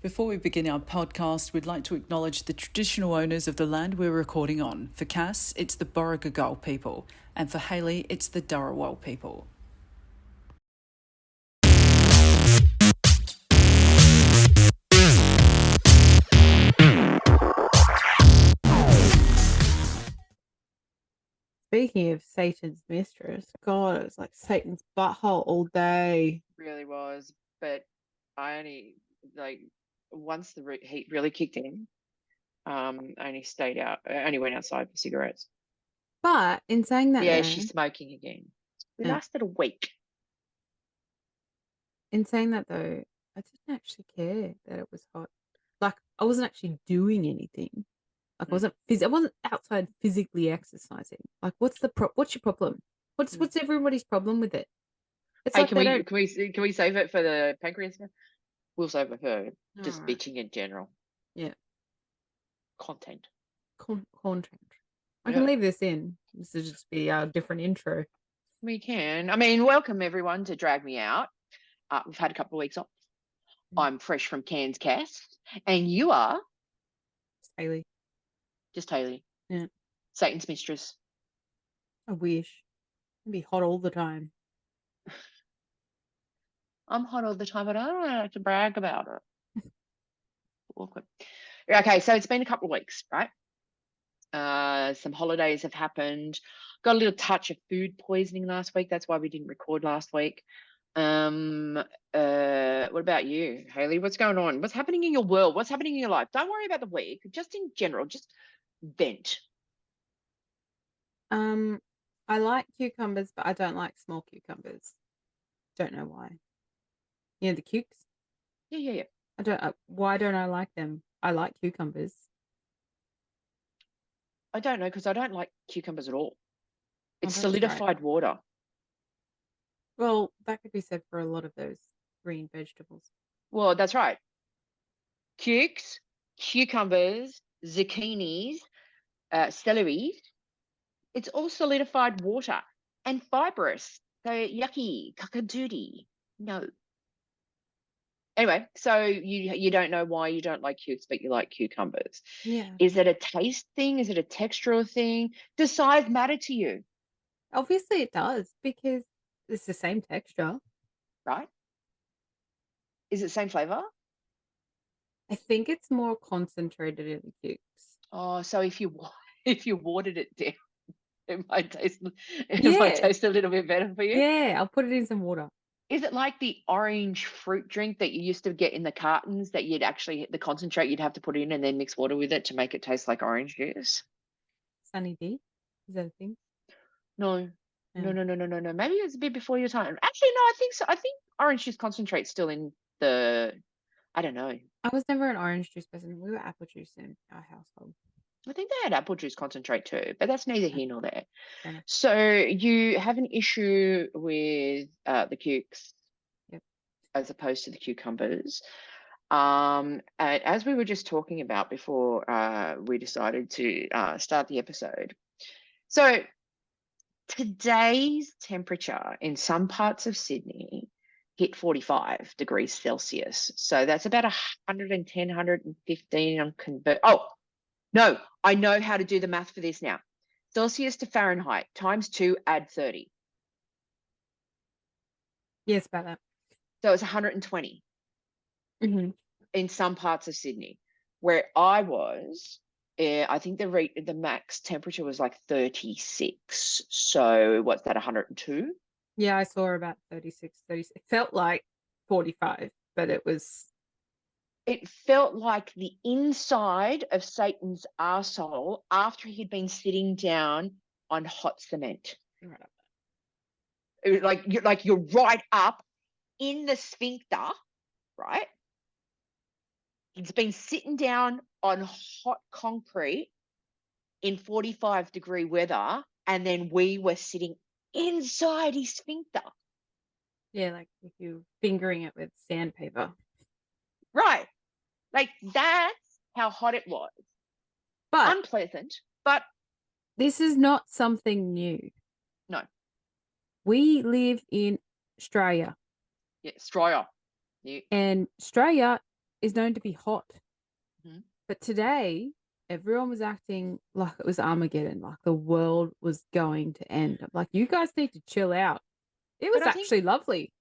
Before we begin our podcast, we'd like to acknowledge the traditional owners of the land we're recording on. For Cass, it's the Borragagal people, and for Hayley, it's the Dharawal people. Speaking of Satan's mistress, God, it was like Satan's butthole all day. Really was, but I only once the heat really kicked in, I only went outside for cigarettes. But in saying that, Yeah, though, she's smoking again. We Yeah. lasted a week. I didn't actually care that it was hot. Like, I wasn't actually doing anything. Like, I wasn't outside physically exercising. Like, what's your problem? What's everybody's problem with it? It's Hey, like can we save it for the pancreas? We'll save it for just Alright. bitching in general. Yeah. Content. Content. I Yeah. can leave this in. This will just be a different intro. We can. I mean, welcome everyone to Drag Me Out. We've had a couple of weeks off. I'm fresh from Cairns Cast, and you are It's Hayley. just Hayley. Yeah. Satan's mistress. I wish. It'd be hot all the time. I'm hot all the time, but I don't like to brag about it. Awkward. Okay, so it's been a couple of weeks, right? Some holidays have happened. Got a little touch of food poisoning last week. That's why we didn't record last week. What about you, Hayley? What's going on? What's happening in your world? What's happening in your life? Don't worry about the week. Just in general, just vent. I like cucumbers, but I don't like small cucumbers. Don't know why. You know the cukes? Yeah. Why don't I like them? I like cucumbers. I don't know, because I don't like cucumbers at all. It's that's solidified water. Well, that could be said for a lot of those green vegetables. Well, that's right. Cukes, cucumbers, zucchinis, celery. It's all solidified water and fibrous. So yucky, cuckadoody. No. Anyway, so you don't know why you don't like cukes, but you like cucumbers. Yeah. Is it a taste thing? Is it a textural thing? Does size matter to you? Obviously it does, because it's the same texture. Right? Is it same flavor? I think it's more concentrated in the cukes. Oh, so if you watered it down, it might taste a little bit better for you. Yeah, I'll put it in some water. Is it like the orange fruit drink that you used to get in the cartons that the concentrate you'd have to put in and then mix water with it to make it taste like orange juice? Sunny D? Is that a thing? No. No. Maybe it's a bit before your time. Actually, no, I think so. I think orange juice concentrate's still in I don't know. I was never an orange juice person. We were apple juice in our household. I think they had apple juice concentrate too, but that's neither here nor there. Fair So you have an issue with the cukes, Yep, as opposed to the cucumbers. And as we were just talking about before we decided to start the episode. So today's temperature in some parts of Sydney hit 45 degrees Celsius. So that's about 110, 115 on convert. Oh, no, I know how to do the math for this now. Celsius to Fahrenheit times 2, add 30. Yes, about that. So it's 120 in some parts of Sydney. Where I was, I think the max temperature was like 36. So what's that, 102? Yeah, I saw about 36. It felt like 45, but it felt like the inside of Satan's arsehole after he'd been sitting down on hot cement. right up It was like you're right up in the sphincter, right? He's been sitting down on hot concrete in 45-degree weather, and then we were sitting inside his sphincter. Yeah, like if you're fingering it with sandpaper. Right. Like, that's how hot it was. But unpleasant, but this is not something new. No. We live in Australia. Yeah, Australia. And Australia is known to be hot. Mhm. But today, everyone was acting like it was Armageddon, like the world was going to end. I'm like, you guys need to chill out. It was But I think actually lovely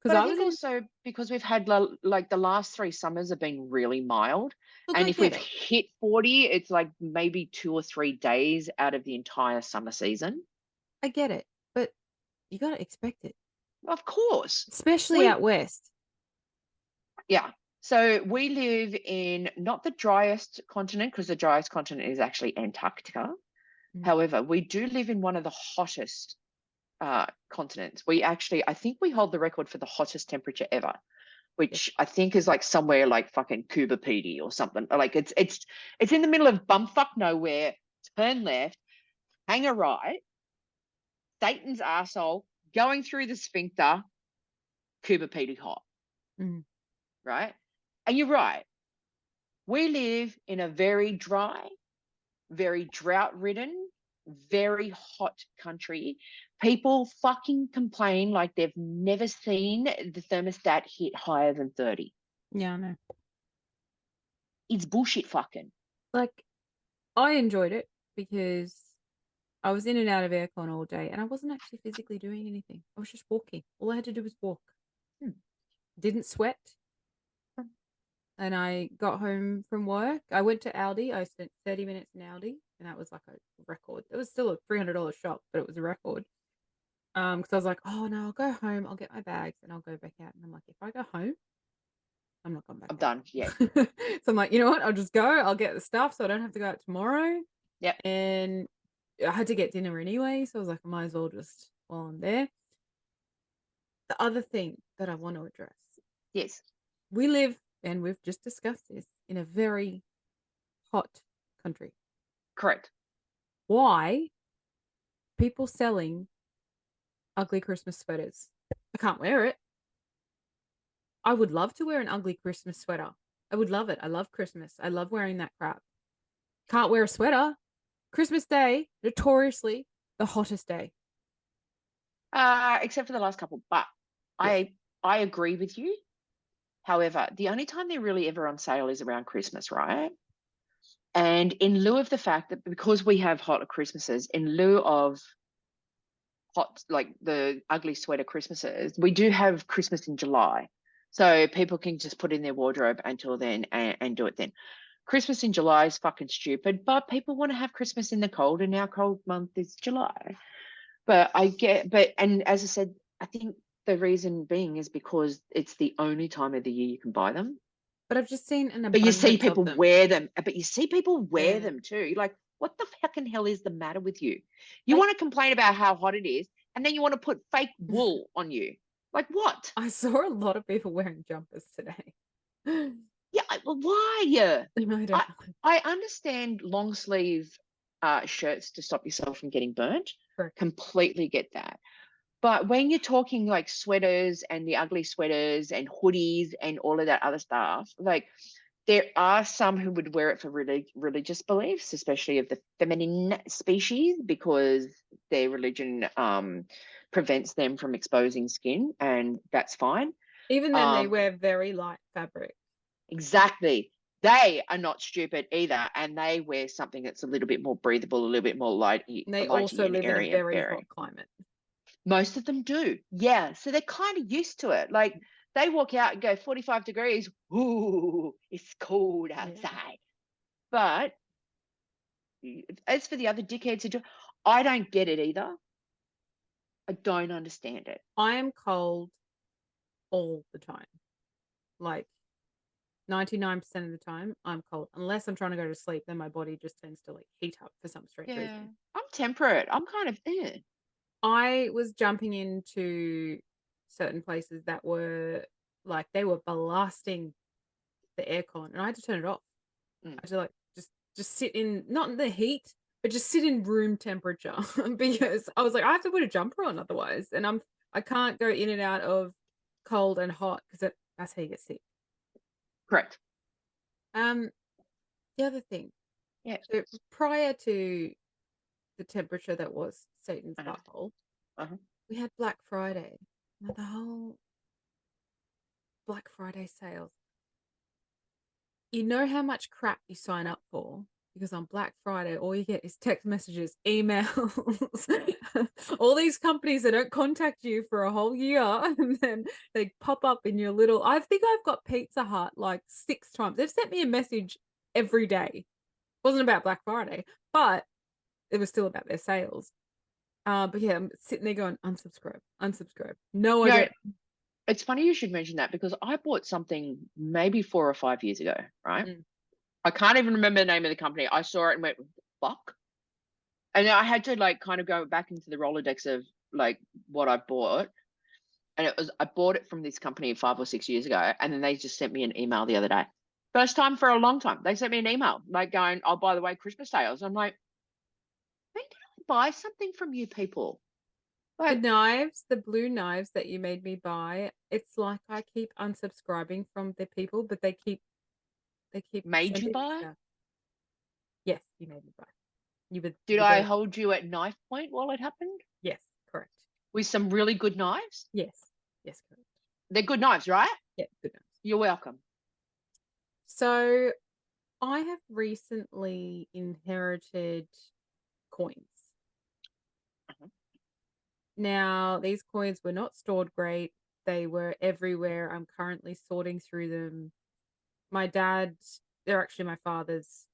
because But I I was think in. also because we've had like the last 3 summers have been really mild. Look, And I if get we've it. hit 40, it's like maybe 2 or 3 days out of the entire summer season. I get it. But you got to expect it, Of course. especially We, out west. yeah. So we live in not the driest continent, because the driest continent is actually Antarctica. Mm. However, we do live in one of the hottest continents. I think we hold the record for the hottest temperature ever, Yes. which I think is like somewhere like fucking Cuba Pedy or something. Like it's in the middle of bumfuck nowhere. Turn left, hang a right, Satan's arsehole, going through the sphincter, Cuba Pedy hot, Mm. right? And you're right. We live in a very dry, very drought-ridden, very hot country. People fucking complain like they've never seen the thermostat hit higher than 30. Yeah, I know. It's bullshit fucking. Like, I enjoyed it because I was in and out of aircon all day and I wasn't actually physically doing anything. I was just walking. All I had to do was walk. Didn't sweat. And I got home from work. I went to Aldi. I spent 30 minutes in Aldi, and that was like a record. It was still a $300 shop, but it was a record. Because I was like, oh no, I'll go home. I'll get my bags, and I'll go back out. And I'm like, if I go home, I'm not going back I'm out. done. Yeah. So I'm like, you know what? I'll just go. I'll get the stuff, so I don't have to go out tomorrow. Yep. And I had to get dinner anyway, so I was like, I might as well just while I'm there. The other thing that I want to address, Yes. we live, and we've just discussed this, in a very hot country. Correct. Why people selling ugly Christmas sweaters? I can't wear it. I would love to wear an ugly Christmas sweater. I would love it. I love Christmas. I love wearing that crap. Can't wear a sweater. Christmas Day, notoriously the hottest day. Except for the last couple. But Yes. I agree with you. However, the only time they're really ever on sale is around Christmas, right? And in lieu of the fact that because we have hotter Christmases, in lieu of hot, like the ugly sweater Christmases, we do have Christmas in July. So people can just put in their wardrobe until then and do it then. Christmas in July is fucking stupid, but people want to have Christmas in the cold, and our cold month is July. And as I said, I think the reason being is because it's the only time of the year you can buy them. But I've just seen an But you see abundance of people them. wear them. But you see people wear Yeah. them too. Like, what the fucking hell is the matter with you? You want to complain about how hot it is, and then you want to put fake wool on you. Like what? I saw a lot of people wearing jumpers today. Yeah, well, why? I don't know. I understand long sleeve shirts to stop yourself from getting burnt. Correct. Completely get that. But when you're talking like sweaters and the ugly sweaters and hoodies and all of that other stuff, like there are some who would wear it for religious beliefs, especially of the feminine species, because their religion prevents them from exposing skin, and that's fine. Even then, they wear very light fabric. Exactly. They are not stupid either, and they wear something that's a little bit more breathable, a little bit more light. And they also live in a very hot climate. Most of them do. Yeah. So they're kind of used to it. Like they walk out and go 45 degrees. Ooh, it's cold outside. But as for the other dickheads who do, I don't get it either. I don't understand it. I am cold all the time. Like 99% of the time, I'm cold. Unless I'm trying to go to sleep, then my body just tends to like heat up for some strange reason. I'm temperate. I'm kind of I was jumping into certain places that were like they were blasting the aircon, and I had to turn it off. I had to like just sit in, not in the heat, but just sit in room temperature because I was like, I have to put a jumper on otherwise, and I can't go in and out of cold and hot because that's how you get sick. Correct. The other thing, so prior to the temperature that was Satan's butthole, we had Black Friday. The whole Black Friday sales. you know how much crap you sign up for? Because on Black Friday, all you get is text messages, emails, all these companies that don't contact you for a whole year, and then they pop up in your little. I think I've got Pizza Hut like 6 times. They've sent me a message every day. Wasn't about Black Friday, but it was still about their sales. But yeah, I'm sitting there going, unsubscribe, unsubscribe. No, I No, don't. it's funny you should mention that because I bought something maybe 4 or 5 years ago, right? Mm. I can't even remember the name of the company. I saw it and went, fuck. And then I had to like kind of go back into the Rolodex of like what I bought. And I bought it from this company 5 or 6 years ago. And then they just sent me an email the other day. First time for a long time. They sent me an email like going, oh, by the way, Christmas sales. I'm like, when did I buy something from you people? The Like, knives, the blue knives that you made me buy, it's like I keep unsubscribing from the people, but they keep made you sending me buy? stuff. Yes, you made me buy. You were Did the I very hold you at knife point while it happened? yes, correct. With some really good knives? Yes, yes, correct. They're good knives, right? Yeah, good knives. You're welcome. So I have recently inherited coins. Mhm. Now, these coins were not stored great. They were everywhere. I'm currently sorting through them. My dad, they're actually my father's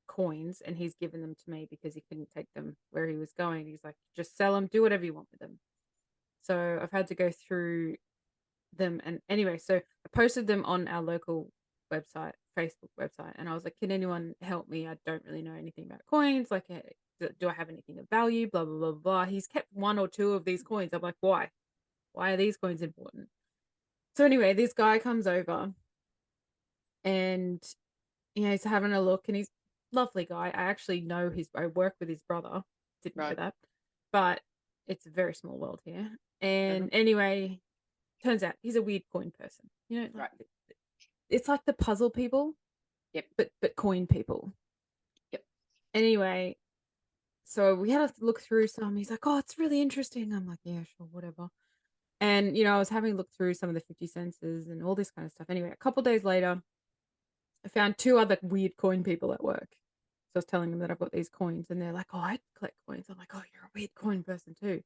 coins, and he's given them to me because he couldn't take them where he was going. He's like, just sell them, do whatever you want with them. So I've had to go through them. And anyway, so I posted them on our local website, Facebook website, and I was like, can anyone help me? I don't really know anything about coins. Like, do I have anything of value? Blah, blah, blah, blah. He's kept 1 or 2 of these coins. I'm like, why? Why are these coins important? So anyway, this guy comes over and he's having a look, and he's a lovely guy. I actually know I work with his brother. Didn't know Right. that. But it's a very small world here. And Mhm. anyway, turns out he's a weird coin person. You know, like Right. it's like the puzzle people, Yep. but coin people. Yep. Anyway, so we had to look through some. He's like, "Oh, it's really interesting." I'm like, "Yeah, sure, whatever." And I was having a look through some of the 50 senses and all this kind of stuff. Anyway, a couple days later, I found 2 other weird coin people at work. So I was telling them that I've got these coins, and they're like, "Oh, I collect coins." I'm like, "Oh, you're a weird coin person too."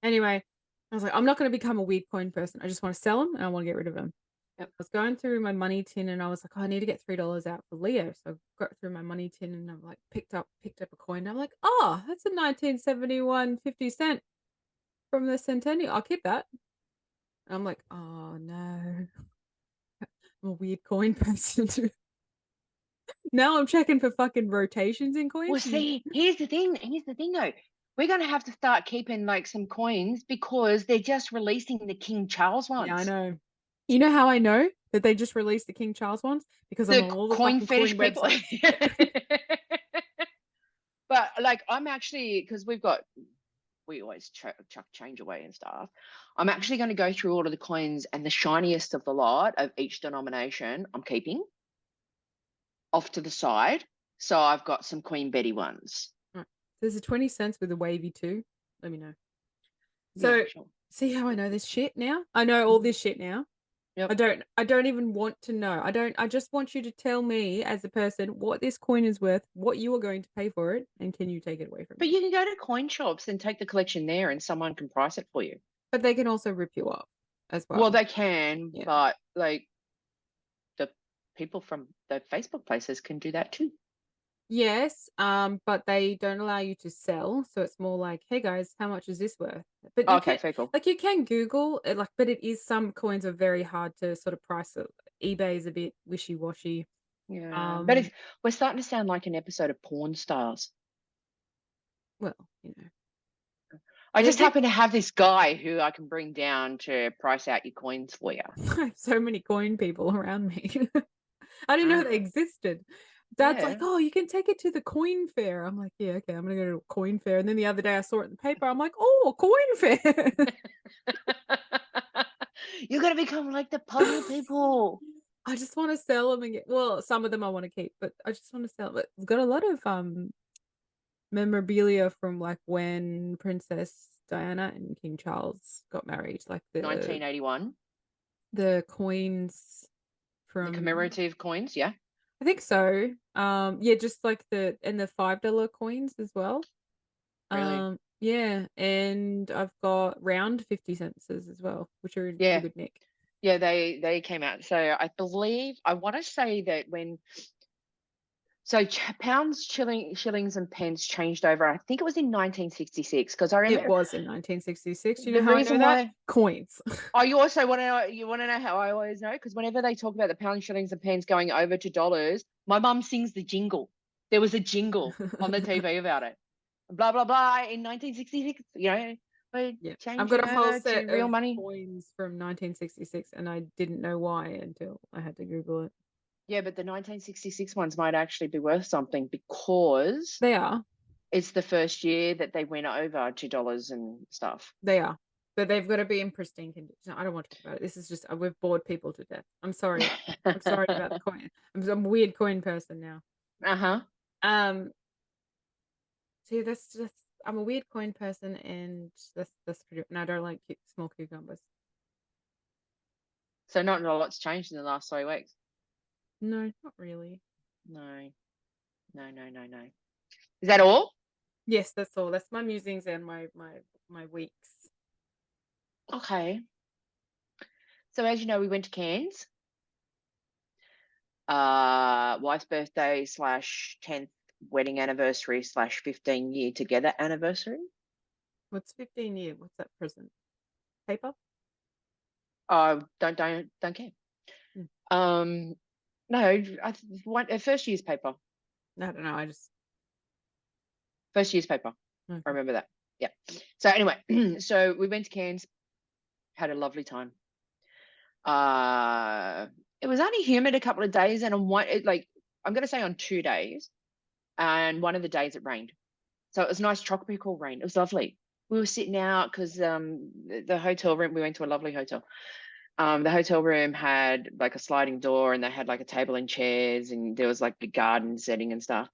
Anyway, I was like, "I'm not going to become a weird coin person. I just want to sell them and I want to get rid of them." Yep. I was going through my money tin, and I was like, "Oh, I need to get $3 out for Leo." So I got through my money tin, and I'm like, picked up a coin. And I'm like, "Oh, that's a 1971 50 cent from the centennial. I'll keep that." And I'm like, "Oh no, I'm a weird coin person." Now I'm checking for fucking rotations in Well, coins. see, here's the thing. Here's the thing, though. We're going to have to start keeping like some coins because they're just releasing the King Charles Yeah, I ones. know. You know how I know that they just released the King Charles ones? Because I'm The on all the coin fucking coin fetish people. websites. But like, I'm actually, because we always chuck change away and stuff. I'm actually going to go through all of the coins, and the shiniest of the lot of each denomination I'm keeping off to the side. So I've got some Queen Betty ones. Right. There's a 20 cents with a wavy too. Let me know. Yeah, So sure. see how I know this shit now? I know all this shit now. Yep. I don't even want to know. I just want you to tell me as a person what this coin is worth, what you are going to pay for it, and can you take it away from But me? you can go to coin shops and take the collection there, and someone can price it for you. But they can also rip you off as Well, well. they can, Yeah. but like the people from the Facebook places can do that too. Yes, but they don't allow you to sell, so it's more like, "Hey guys, how much is this worth?" But you Okay, can very cool. like you can Google it, like, but it is some coins are very hard to sort of price it. eBay is a bit wishy-washy. Yeah, but we're starting to sound like an episode of Porn Stars. Well, I just They happen to have this guy who I can bring down to price out your coins for you. I have so many coin people around me. I didn't know they existed. Dad's like, Yeah. "Oh, you can take it to the coin fair." I'm like, "Yeah, okay, I'm gonna go to a coin fair." And then the other day I saw it in the paper. I'm like, "Oh, a coin fair." You're gonna become like the puzzle people. I just want to sell them and some of them I want to keep, but I just want to sell. But I've got a lot of memorabilia from like when Princess Diana and King Charles got married, like 1981. the coins The from commemorative coins, yeah. I think so. Yeah, just like the $5 coins as well. Really? Yeah, and I've got round 50 sentences as well, which are in Yeah. pretty good nick. Yeah, they came out. So I believe I want to say that when pounds, shillings, and pence changed over. I think it was in 1966 because I It remember was in 1966. You know the how I know reason that? why. Coins. Oh, you also want to know? You want to know how I always know? Because whenever they talk about the pounds, shillings, and pence going over to dollars, my mum sings the jingle. There was a jingle on the TV about it. Blah blah blah. In 1966, we're Yeah, I've changing got a whole over to set real of money. coins from 1966, and I didn't know why until I had to Google it. Yeah, but the 1966 ones might actually be worth something because They are. it's the first year that they went over to dollars and stuff. They are. But they've got to be in pristine condition. I don't want to talk about it. This is just we've bored people to death. I'm sorry. I'm sorry about the coin. I'm a weird coin person now. Uh-huh. See, that's just I'm a weird coin person, and that's pretty. And I don't like small cucumbers. So not a lot's changed in the last 3 weeks. No, not really. No. Is that all? Yes, that's all. That's my musings and my weeks. Okay. So as you know, we went to Cairns. Wife's birthday / 10th wedding anniversary / 15-year together anniversary. What's 15 year? What's that present? Paper? Don't care. Hmm. No, first year's paper. I don't know. First year's paper. Okay. I remember that. Yeah. So anyway, so we went to Cairns, had a lovely time. It was only humid a couple of days, and I'm going to say on 2 days, and one of the days it rained. So it was nice tropical rain. It was lovely. We were sitting out because the hotel room, we went to a lovely hotel. The hotel room had like a sliding door, and they had like a table and chairs, and there was like the garden setting and stuff.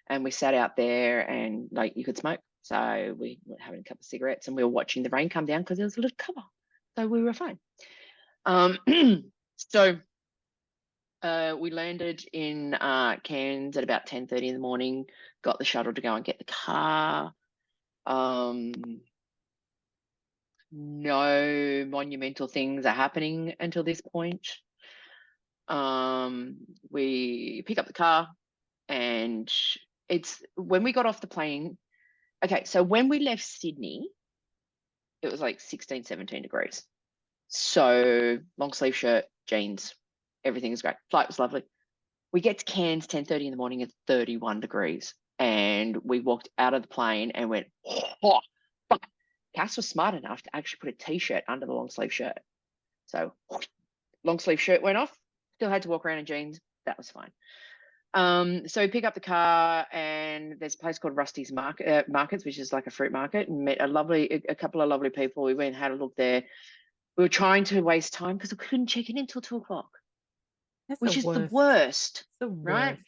And we sat out there, and like you could smoke. So we were having a couple of cigarettes, and we were watching the rain come down because there was a little cover. So we were fine. So we landed in Cairns at about 10:30 in the morning, got the shuttle to go and get the car. No monumental things are happening until this point. We pick up the car, and it's when we got off the plane. Okay, so when we left Sydney, it was like 16, 17 degrees. So long sleeve shirt, jeans, everything's great. Flight was lovely. We get to Cairns 10:30 in the morning, it's 31 degrees. And we walked out of the plane and went, oh, fuck. Cass was smart enough to actually put a t-shirt under the long sleeve shirt. So long sleeve shirt went off, still had to walk around in jeans. That was fine. So we pick up the car, and there's a place called Rusty's Markets, which is like a fruit market, and met a couple of lovely people. We went and had a look there. We were trying to waste time because we couldn't check in until 2:00. Which is the worst, right?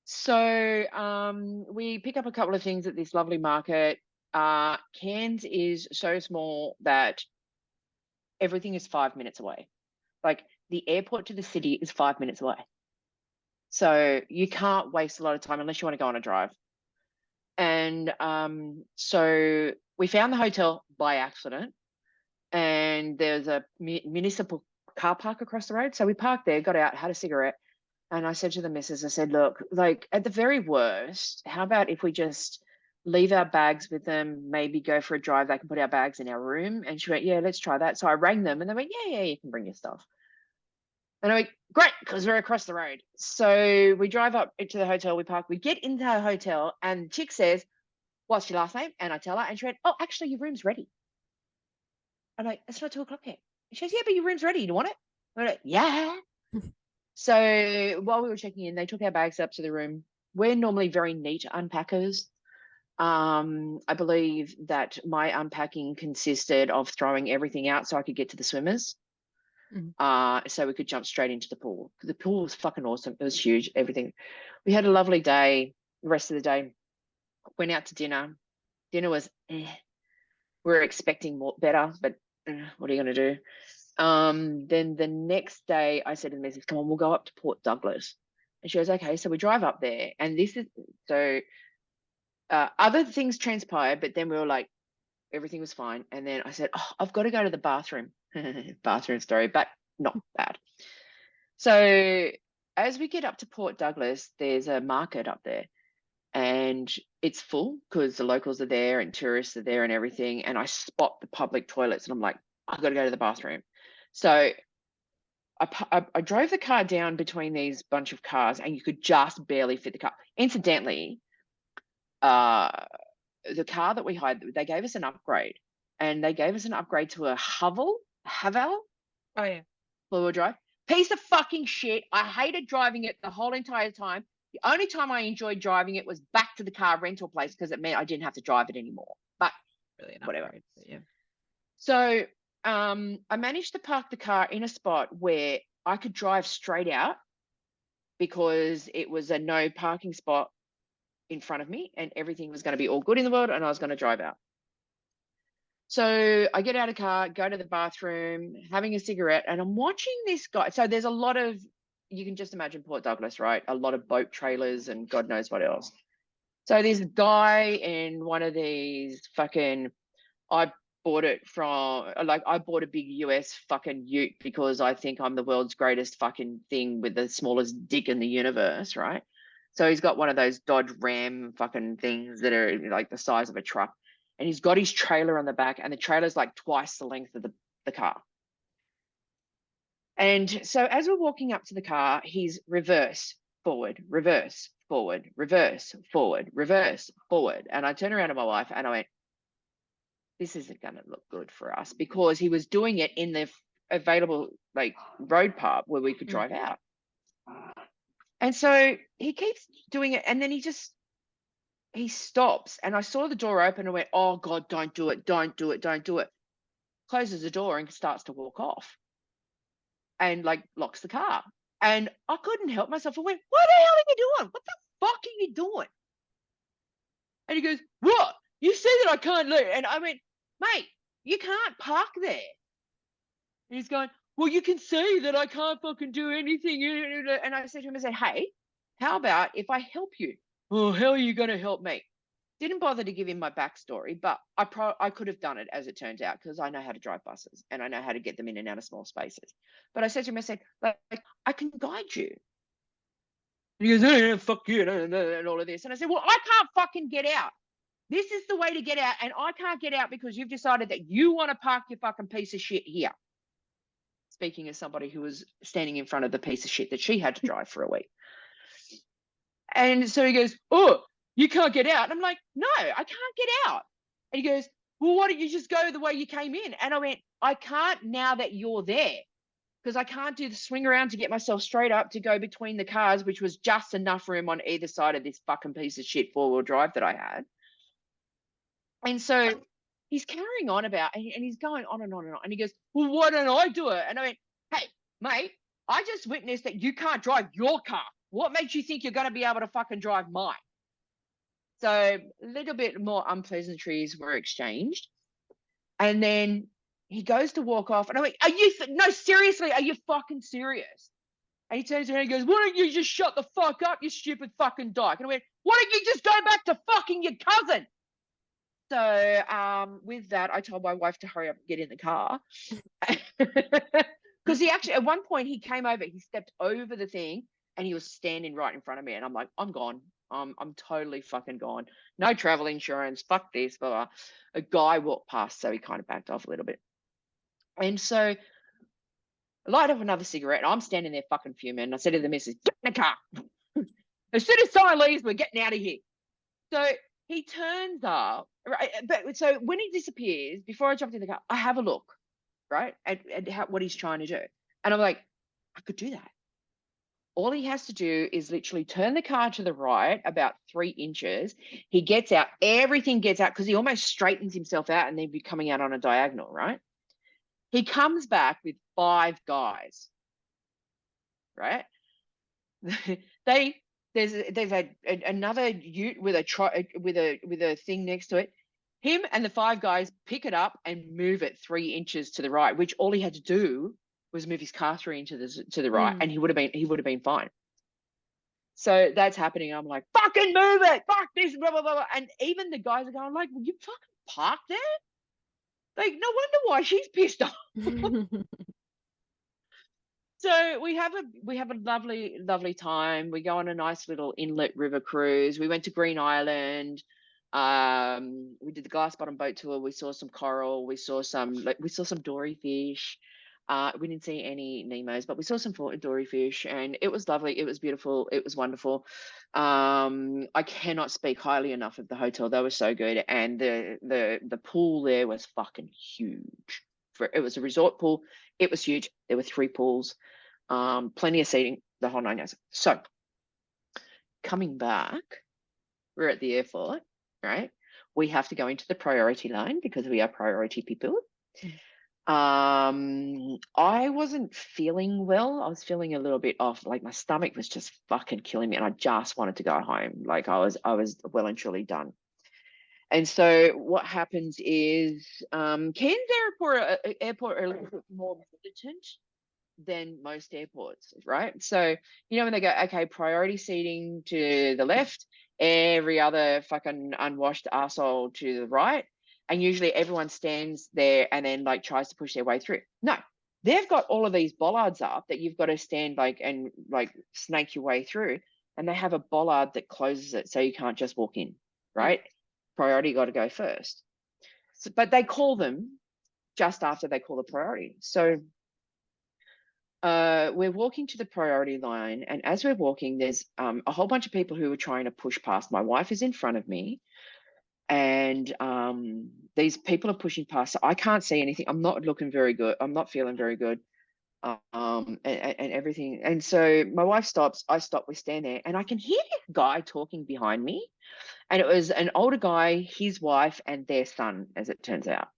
So we pick up a couple of things at this lovely market. Cairns is so small that everything is 5 minutes away. Like the airport to the city is 5 minutes away. So you can't waste a lot of time unless you want to go on a drive. And so we found the hotel by accident, and there's a municipal car park across the road. So we parked there, got out, had a cigarette. And I said to the missus, I said, look, like at the very worst, how about if we just leave our bags with them, maybe go for a drive, they can put our bags in our room. And she went, yeah, let's try that. So I rang them, and they went, yeah, you can bring your stuff. And I went, great, because we're across the road. So we drive up to the hotel, we park, we get into the hotel, and the chick says, what's your last name? And I tell her, and she went, oh, actually, your room's ready. I'm like, it's not 2:00 yet. She goes, yeah, but your room's ready. You want it? I'm like, yeah. So while we were checking in, they took our bags up to the room. We're normally very neat unpackers. I believe that my unpacking consisted of throwing everything out so I could get to the swimmers. So we could jump straight into the pool. The pool was fucking awesome. It was huge, everything. We had a lovely day. The rest of the day, went out to dinner. Dinner was we were expecting better, but what are you going to do? Then the next day I said to the missus, come on, we'll go up to Port Douglas. And she goes, okay, so we drive up there, and this is so other things transpired, but then we were like, everything was fine. And then I said, oh, I've got to go to the bathroom. Bathroom story, but not bad. So as we get up to Port Douglas, there's a market up there, and it's full because the locals are there and tourists are there and everything. And I spot the public toilets, and I'm like, I've got to go to the bathroom. So I drove the car down between these bunch of cars, and you could just barely fit the car. Incidentally, the car that we hired, they gave us an upgrade, and they gave us an upgrade to a Haval. Oh yeah. Four-wheel drive. Piece of fucking shit. I hated driving it the whole entire time. The only time I enjoyed driving it was back to the car rental place because it meant I didn't have to drive it anymore. But Really an whatever. upgrade, but yeah. So I managed to park the car in a spot where I could drive straight out because it was a no parking spot in front of me, and everything was going to be all good in the world, and I was going to drive out. So I get out of the car, go to the bathroom, having a cigarette, and I'm watching this guy. So there's a lot of, you can just imagine Port Douglas, right? A lot of boat trailers and God knows what else. So this guy in one of these fucking, I bought it from, like, I bought a big US fucking ute because I think I'm the world's greatest fucking thing with the smallest dick in the universe, right? So he's got one of those Dodge Ram fucking things that are like the size of a truck. And he's got his trailer on the back, and the trailer's like twice the length of the car. And so as we're walking up to the car, he's reverse, forward, reverse, forward, reverse, forward, reverse, forward. And I turned around to my wife and I went, this isn't going to look good for us, because he was doing it in the available like road part where we could drive out. And so he keeps doing it, and then he stops, and I saw the door open and went, oh God, don't do it, don't do it, don't do it. Closes the door and starts to walk off and like locks the car. And I couldn't help myself. I went, what the hell are you doing? What the fuck are you doing? And he goes, what? You said that I can't leave. And I went, mate, you can't park there. And he's going, well, you can see that I can't fucking do anything. And I said to him, I said, hey, how about if I help you? Oh, how are you going to help me? Didn't bother to give him my backstory, but I could have done it, as it turns out, because I know how to drive buses and I know how to get them in and out of small spaces. But I said to him, I said, like, I can guide you. And he goes, oh, yeah, fuck you, and all of this. And I said, well, I can't fucking get out. This is the way to get out, and I can't get out because you've decided that you want to park your fucking piece of shit here. Speaking as somebody who was standing in front of the piece of shit that she had to drive for a week. And so he goes, oh, you can't get out. And I'm like, no, I can't get out. And he goes, well, why don't you just go the way you came in? And I went, I can't now that you're there, because I can't do the swing around to get myself straight up to go between the cars, which was just enough room on either side of this fucking piece of shit four-wheel drive that I had. And so he's carrying on about, and he's going on and on and on. And he goes, well, why don't I do it? And I went, hey, mate, I just witnessed that you can't drive your car. What makes you think you're going to be able to fucking drive mine? So a little bit more unpleasantries were exchanged. And then he goes to walk off. And I went, no, seriously, are you fucking serious? And he turns around and goes, why don't you just shut the fuck up, you stupid fucking dyke? And I went, why don't you just go back to fucking your cousin? So with that, I told my wife to hurry up and get in the car. Because he actually, at one point, he came over, he stepped over the thing, and he was standing right in front of me. And I'm like, I'm gone. I'm totally fucking gone. No travel insurance. Fuck this. Blah, blah. A guy walked past, so he kind of backed off a little bit. And so I light up another cigarette, and I'm standing there fucking fuming. And I said to the missus, get in the car. As soon as someone leaves, we're getting out of here. So he turns up, right? But so when he disappears, before I jumped in the car, I have a look, right, at what he's trying to do. And I'm like, I could do that. All he has to do is literally turn the car to the right about 3 inches. He gets out, everything gets out, because he almost straightens himself out and then be coming out on a diagonal, right? He comes back with 5 guys, right? There's another ute with a thing next to it. Him and the 5 guys pick it up and move it 3 inches to the right, which all he had to do was move his car 3 inches to the right, and he would have been fine. So that's happening. I'm like, fucking move it, fuck this, blah blah blah. Blah. And even the guys are going like, well, you fucking parked there. Like, no wonder why she's pissed off. So we have a lovely time. We go on a nice little inlet river cruise. We went to Green Island. We did the glass bottom boat tour. We saw some coral. We saw some dory fish. We didn't see any Nemos, but we saw some dory fish, and it was lovely. It was beautiful. It was wonderful. I cannot speak highly enough of the hotel. They were so good, and the pool there was fucking huge. It was a resort pool. It was huge. There were 3 pools, plenty of seating, the whole 9 yards. So coming back, we're at the airport, right? We have to go into the priority line because we are priority people. I wasn't feeling well. I was feeling a little bit off. Like, my stomach was just fucking killing me, and I just wanted to go home. Like, I was well and truly done. And so what happens is, Cairns airport are a little bit more militant than most airports, right? So, you know, when they go, okay, priority seating to the left, every other fucking unwashed arsehole to the right, and usually everyone stands there and then like tries to push their way through. No, they've got all of these bollards up that you've got to stand and snake your way through, and they have a bollard that closes it so you can't just walk in, right? Priority got to go first. So, but they call them just after they call the priority. So we're walking to the priority line, and as we're walking, there's a whole bunch of people who are trying to push past. My wife is in front of me, and these people are pushing past. So I can't see anything. I'm not looking very good. I'm not feeling very good, and everything. And so my wife stops. I stop. We stand there, and I can hear a guy talking behind me, and it was an older guy, his wife, and their son, as it turns out.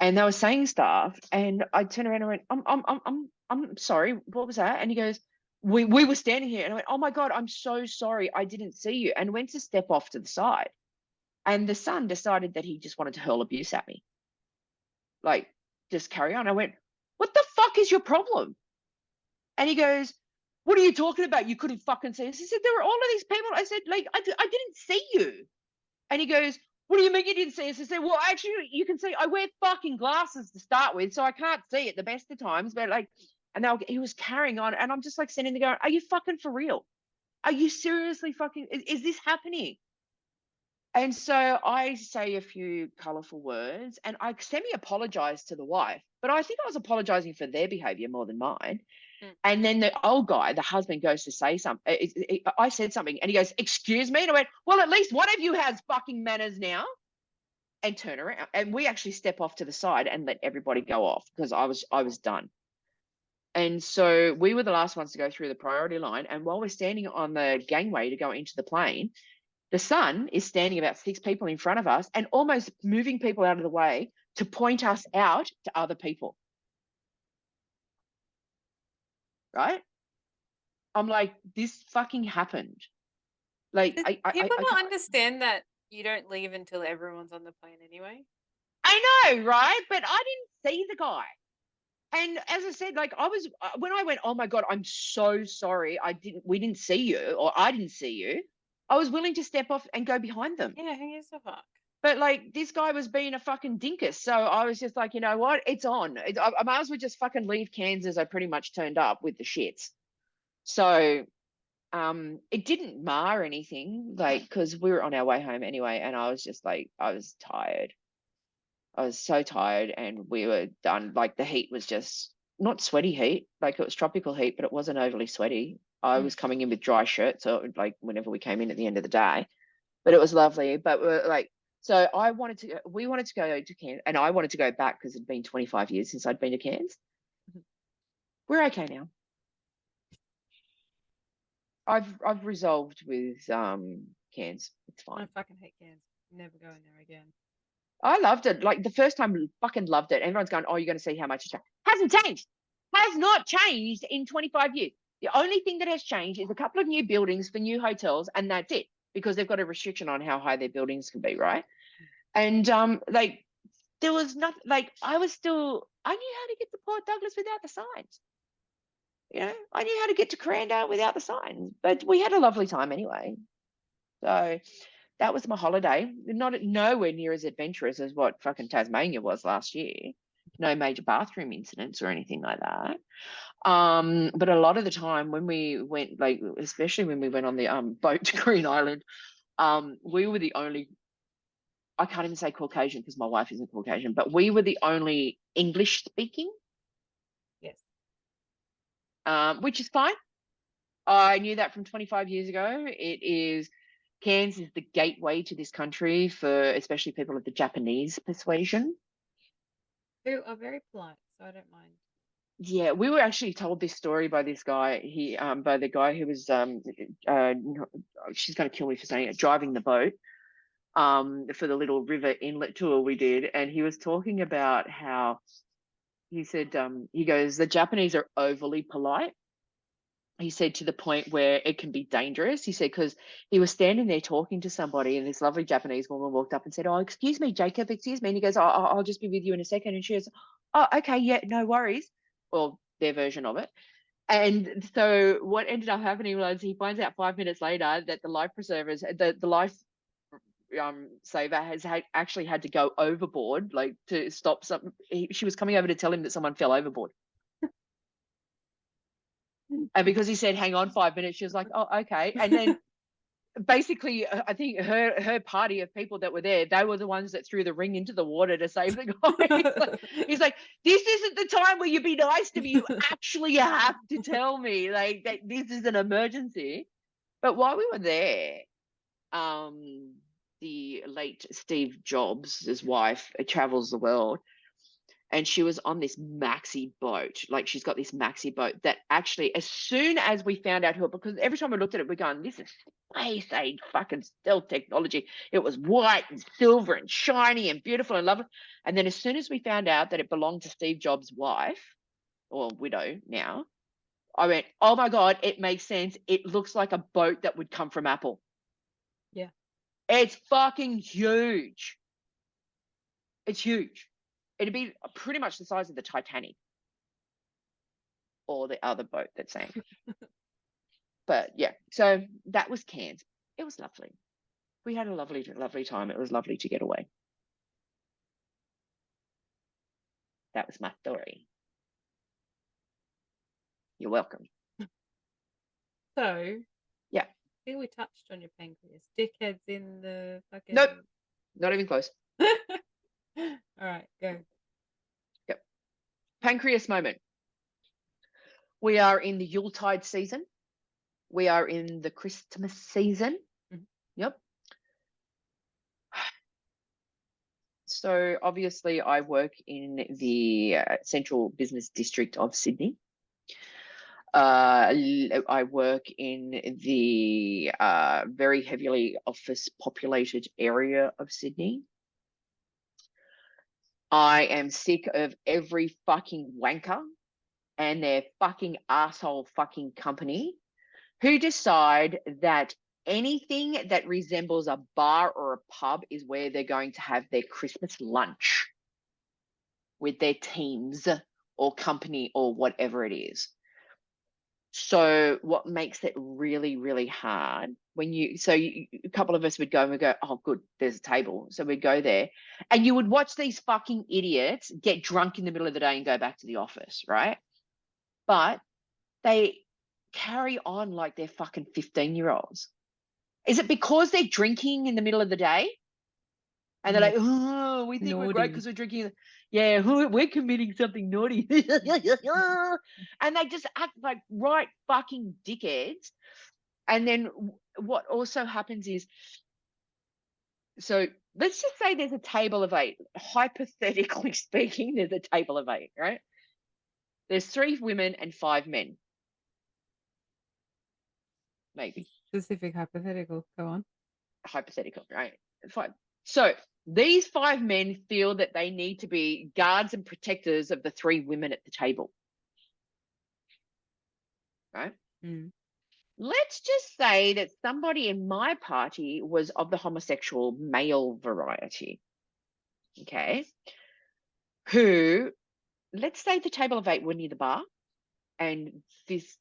And they were saying stuff, and I turned around and went, I'm sorry, what was that? And he goes, we were standing here. And I went, oh my God, I'm so sorry, I didn't see you. And went to step off to the side. And the son decided that he just wanted to hurl abuse at me. Like, just carry on. I went, what the fuck is your problem? And he goes, what are you talking about? You couldn't fucking see us. He said, there were all of these people. I said, like, I didn't see you. And he goes, what do you mean you didn't see us? I said, well, actually, you can see I wear fucking glasses to start with, so I can't see at the best of times. But like, and he was carrying on, and I'm just like sitting there going, are you fucking for real? Are you seriously fucking, is this happening? And so I say a few colorful words, and I semi-apologize to the wife, but I think I was apologizing for their behavior more than mine. And then the old guy, the husband, goes to say something. I said something, and he goes, excuse me? And I went, well, at least one of you has fucking manners now. And turn around. And we actually step off to the side and let everybody go off because I was done. And so we were the last ones to go through the priority line. And while we're standing on the gangway to go into the plane, the son is standing about 6 people in front of us and almost moving people out of the way to point us out to other people. Right? I'm like, this fucking happened. Like, people don't understand that you don't leave until everyone's on the plane anyway. I know, right? But I didn't see the guy. And as I said, like, when I went, oh my God, I'm so sorry. We didn't see you, or I didn't see you. I was willing to step off and go behind them. Yeah, who gives a fuck? But like, this guy was being a fucking dinkus. So I was just like, you know what? It's on. I might as well just fucking leave Kansas. I pretty much turned up with the shits. So it didn't mar anything, like, because we were on our way home anyway. And I was just like, I was tired. I was so tired, and we were done. Like, the heat was just not sweaty heat. Like, it was tropical heat, but it wasn't overly sweaty. I was coming in with dry shirts, so like whenever we came in at the end of the day, but it was lovely. But we're like, so we wanted to go to Cairns, and I wanted to go back because it'd been 25 years since I'd been to Cairns. We're okay now. I've resolved with Cairns. It's fine. I fucking hate Cairns. Never going there again. I loved it. Like, the first time, fucking loved it. Everyone's going, oh, you're going to see how much it's changed. Hasn't changed. Has not changed in 25 years. The only thing that has changed is a couple of new buildings for new hotels, and that's it, because they've got a restriction on how high their buildings can be, right? And like, there was nothing. Like, I knew how to get to Port Douglas without the signs. I knew how to get to Kuranda without the signs, but we had a lovely time anyway. So that was my holiday. Nowhere near as adventurous as what fucking Tasmania was last year. No major bathroom incidents or anything like that. But a lot of the time when we went, like especially when we went on the boat to Green Island, we were the only, I can't even say Caucasian because my wife isn't Caucasian, but we were the only English speaking, Yes. which is fine. I knew that from 25 years ago. Cairns is the gateway to this country for especially people of the Japanese persuasion. Who are very polite, so I don't mind. Yeah, we were actually told this story by this guy. By the guy who was she's going to kill me for saying it, driving the boat for the little river inlet tour we did, and he was talking about how he said he goes, the Japanese are overly polite. He said to the point where it can be dangerous. He said because he was standing there talking to somebody, and this lovely Japanese woman walked up and said, "Oh, excuse me, Jacob, excuse me." And he goes, I'll just be with you in a second. And she goes, "Oh, okay, yeah, no worries." Well, their version of it. And so what ended up happening was he finds out 5 minutes later that the life preservers, the life saver has actually had to go overboard, like to stop something. She was coming over to tell him that someone fell overboard. And because he said, "Hang on 5 minutes," she was like, "Oh, okay." And then basically, I think her party of people that were there, they were the ones that threw the ring into the water to save the guy. He's like, "This isn't the time where you be nice to me. You actually have to tell me like that this is an emergency." But while we were there, the late Steve Jobs, his wife, travels the world. And she was on this maxi boat. Like she's got this maxi boat that actually, as soon as we found out who it, because every time we looked at it, we're going, this is space age fucking stealth technology. It was white and silver and shiny and beautiful and lovely. And then as soon as we found out that it belonged to Steve Jobs' wife, or widow now, I went, oh my God, it makes sense. It looks like a boat that would come from Apple. Yeah. It's fucking huge. It's huge. It'd be pretty much the size of the Titanic or the other boat that sank. But yeah, so that was Cairns. It was lovely. We had a lovely, lovely time. It was lovely to get away. That was my story. You're welcome. So, yeah. I think we touched on your pancreas. Dickheads in the fucking. Nope. Not even close. All right, go. Yep. Pancreas moment. We are in the Yuletide season. We are in the Christmas season. Mhm. Yep. So obviously I work in the central business district of Sydney. I work in the very heavily office populated area of Sydney. I am sick of every fucking wanker and their fucking asshole fucking company who decide that anything that resembles a bar or a pub is where they're going to have their Christmas lunch with their teams or company or whatever it is. So what makes it really, really hard when a couple of us would go and we go, oh, good, there's a table. So we'd go there and you would watch these fucking idiots get drunk in the middle of the day and go back to the office, right? But they carry on like they're fucking 15-year-olds. Is it because they're drinking in the middle of the day? And they're like, oh, we think we're great because we're drinking. Yeah, we're committing something naughty. And they just act like right fucking dickheads. And then what also happens is, so let's just say there's a table of 8. Hypothetically speaking, there's a table of 8, right? There's 3 women and 5 men. Maybe. Specific hypothetical. Go on. Hypothetical, right? Fine. So these 5 men feel that they need to be guards and protectors of the 3 women at the table. Right? Mm. Let's just say that somebody in my party was of the homosexual male variety. Okay. Who, let's say the table of 8 were near the bar and this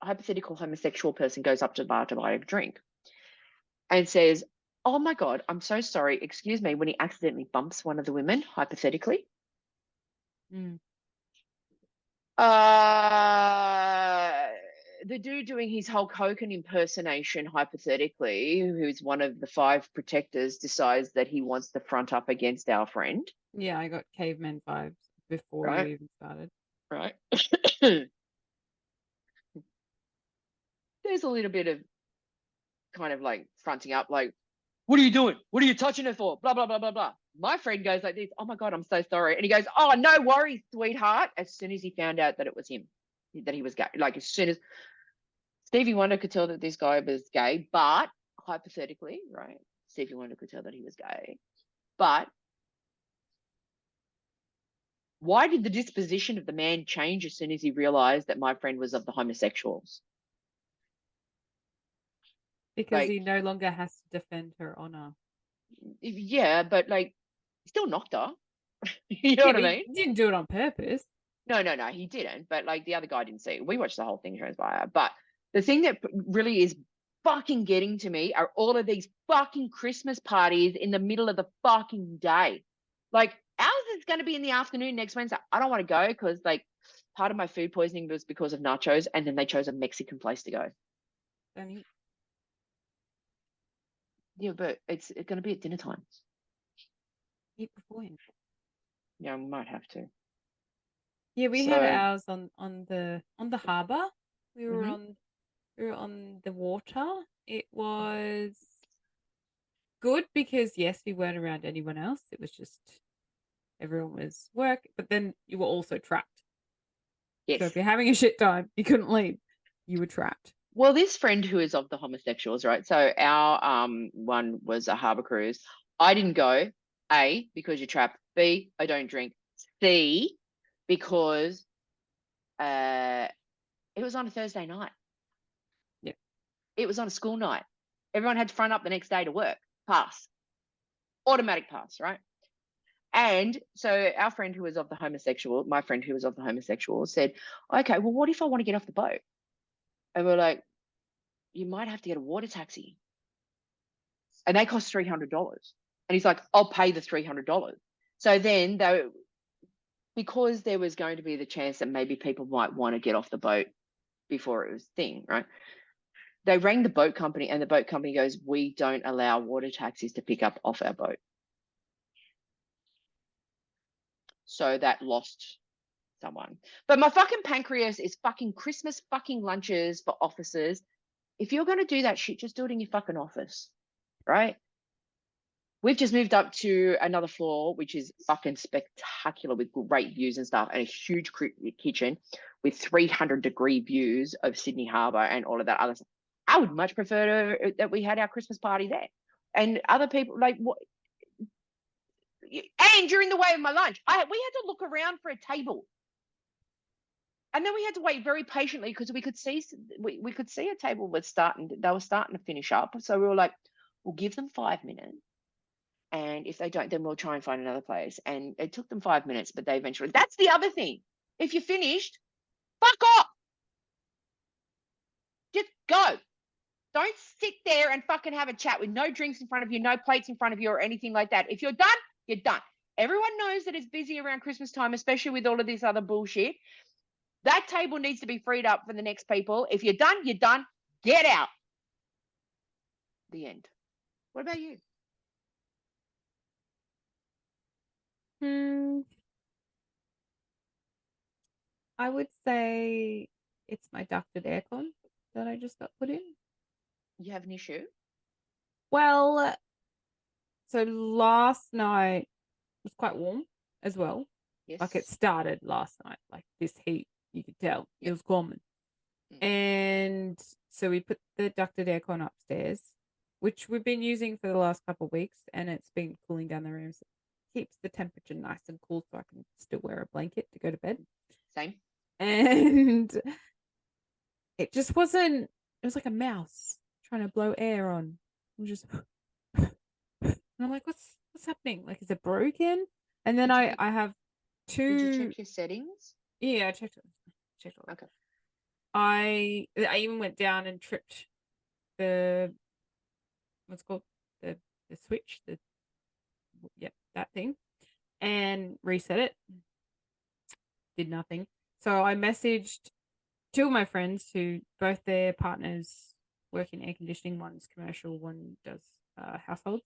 hypothetical homosexual person goes up to the bar to buy a drink and says, "Oh my God, I'm so sorry. Excuse me," when he accidentally bumps one of the women, hypothetically. Mm. The dude doing his Hulk Hogan impersonation, hypothetically, who's one of the 5 protectors, decides that he wants to front up against our friend, Yeah, I got caveman vibes before Right. you even started. right? There's a little bit of kind of like fronting up, like, "What are you doing? What are you touching it for? Blah, blah, blah, blah, blah." My friend goes like this, "Oh my God, I'm so sorry." And he goes, "Oh, no worries, sweetheart." As soon as he found out that it was him, that he was gay, like as soon as Stevie Wonder could tell that this guy was gay, but hypothetically, right? Stevie Wonder could tell that he was gay. But why did the disposition of the man change as soon as he realized that my friend was of the homosexuals? Because Like, he no longer has to defend her honor. yeah, but like, he still knocked her. You know Yeah, what I but mean? he didn't do it on purpose. No, he didn't. But like the other guy didn't see it. We watched the whole thing transpire. But the thing that really is fucking getting to me are all of these fucking Christmas parties in the middle of the fucking day. Like ours is going to be in the afternoon next Wednesday. I don't want to go because like part of my food poisoning was because of nachos, and then they chose a Mexican place to go. Don't eat. Yeah, but it's going to be at dinner time. Eat beforehand. Yeah, I might have to. Yeah, we had So- ours on the harbour. We were Mhm. on the water. It was good because yes, we weren't around anyone else. It was just everyone was work, but then you were also trapped. So Yes. if you're having a shit time, you couldn't leave. You were trapped. Well, this friend who is of the homosexuals, right? So our one was a harbour cruise. I didn't go. A, because you're trapped. B, I don't drink. C, because it was on a Thursday night. Yeah. It was on a school night. Everyone had to front up the next day to work. Pass. Automatic pass, right? And so our friend who was of the homosexual, my friend who was of the homosexual said, "Okay, well, what if I want to get off the boat?" And we're like, "You might have to get a water taxi." And they cost $300. And he's like, "I'll pay the $300. So then because there was going to be the chance that maybe people might want to get off the boat before it was a thing, right? They rang the boat company, and the boat company goes, "We don't allow water taxis to pick up off our boat." So that lost someone. But my fucking pancreas is fucking Christmas fucking lunches for officers. If you're going to do that shit, just do it in your fucking office, right? We've just moved up to another floor, which is fucking spectacular with great views and stuff, and a huge kitchen with 300-degree views of Sydney Harbour and all of that other stuff. I would much prefer that we had our Christmas party there. And other people, like, what? And during the way of my lunch, we had to look around for a table. And then we had to wait very patiently because we could see a table was starting to finish up. So we were like, we'll give them 5 minutes. And if they don't, then we'll try and find another place. And it took them 5 minutes, but they eventually, that's the other thing. If you're finished, fuck off. Just go. Don't sit there and fucking have a chat with no drinks in front of you, no plates in front of you or anything like that. If you're done, you're done. Everyone knows that it's busy around Christmas time, especially with all of this other bullshit. That table needs to be freed up for the next people. If you're done, you're done. Get out. The end. What about you? I would say it's my ducted aircon that I just got put in. You have an issue? Well, so last night was quite warm as well. Yes. Like it started last night, like this heat, you could tell it Yep. was common. And so we put the ducted aircon upstairs, which we've been using for the last couple of weeks, and it's been cooling down the room. So it keeps the temperature nice and cool so I can still wear a blanket to go to bed. Same. And it just wasn't, it was like a mouse trying to blow air on. It was just, and I'm like, what's happening? Like, is it broken? And then Did you I have Did you two, check your settings? yeah, I checked it. Okay. I even went down and tripped the what's it called the switch, yep, that thing, and reset it. Did nothing. So I messaged two of my friends who both their partners work in air conditioning. One's commercial, one does households.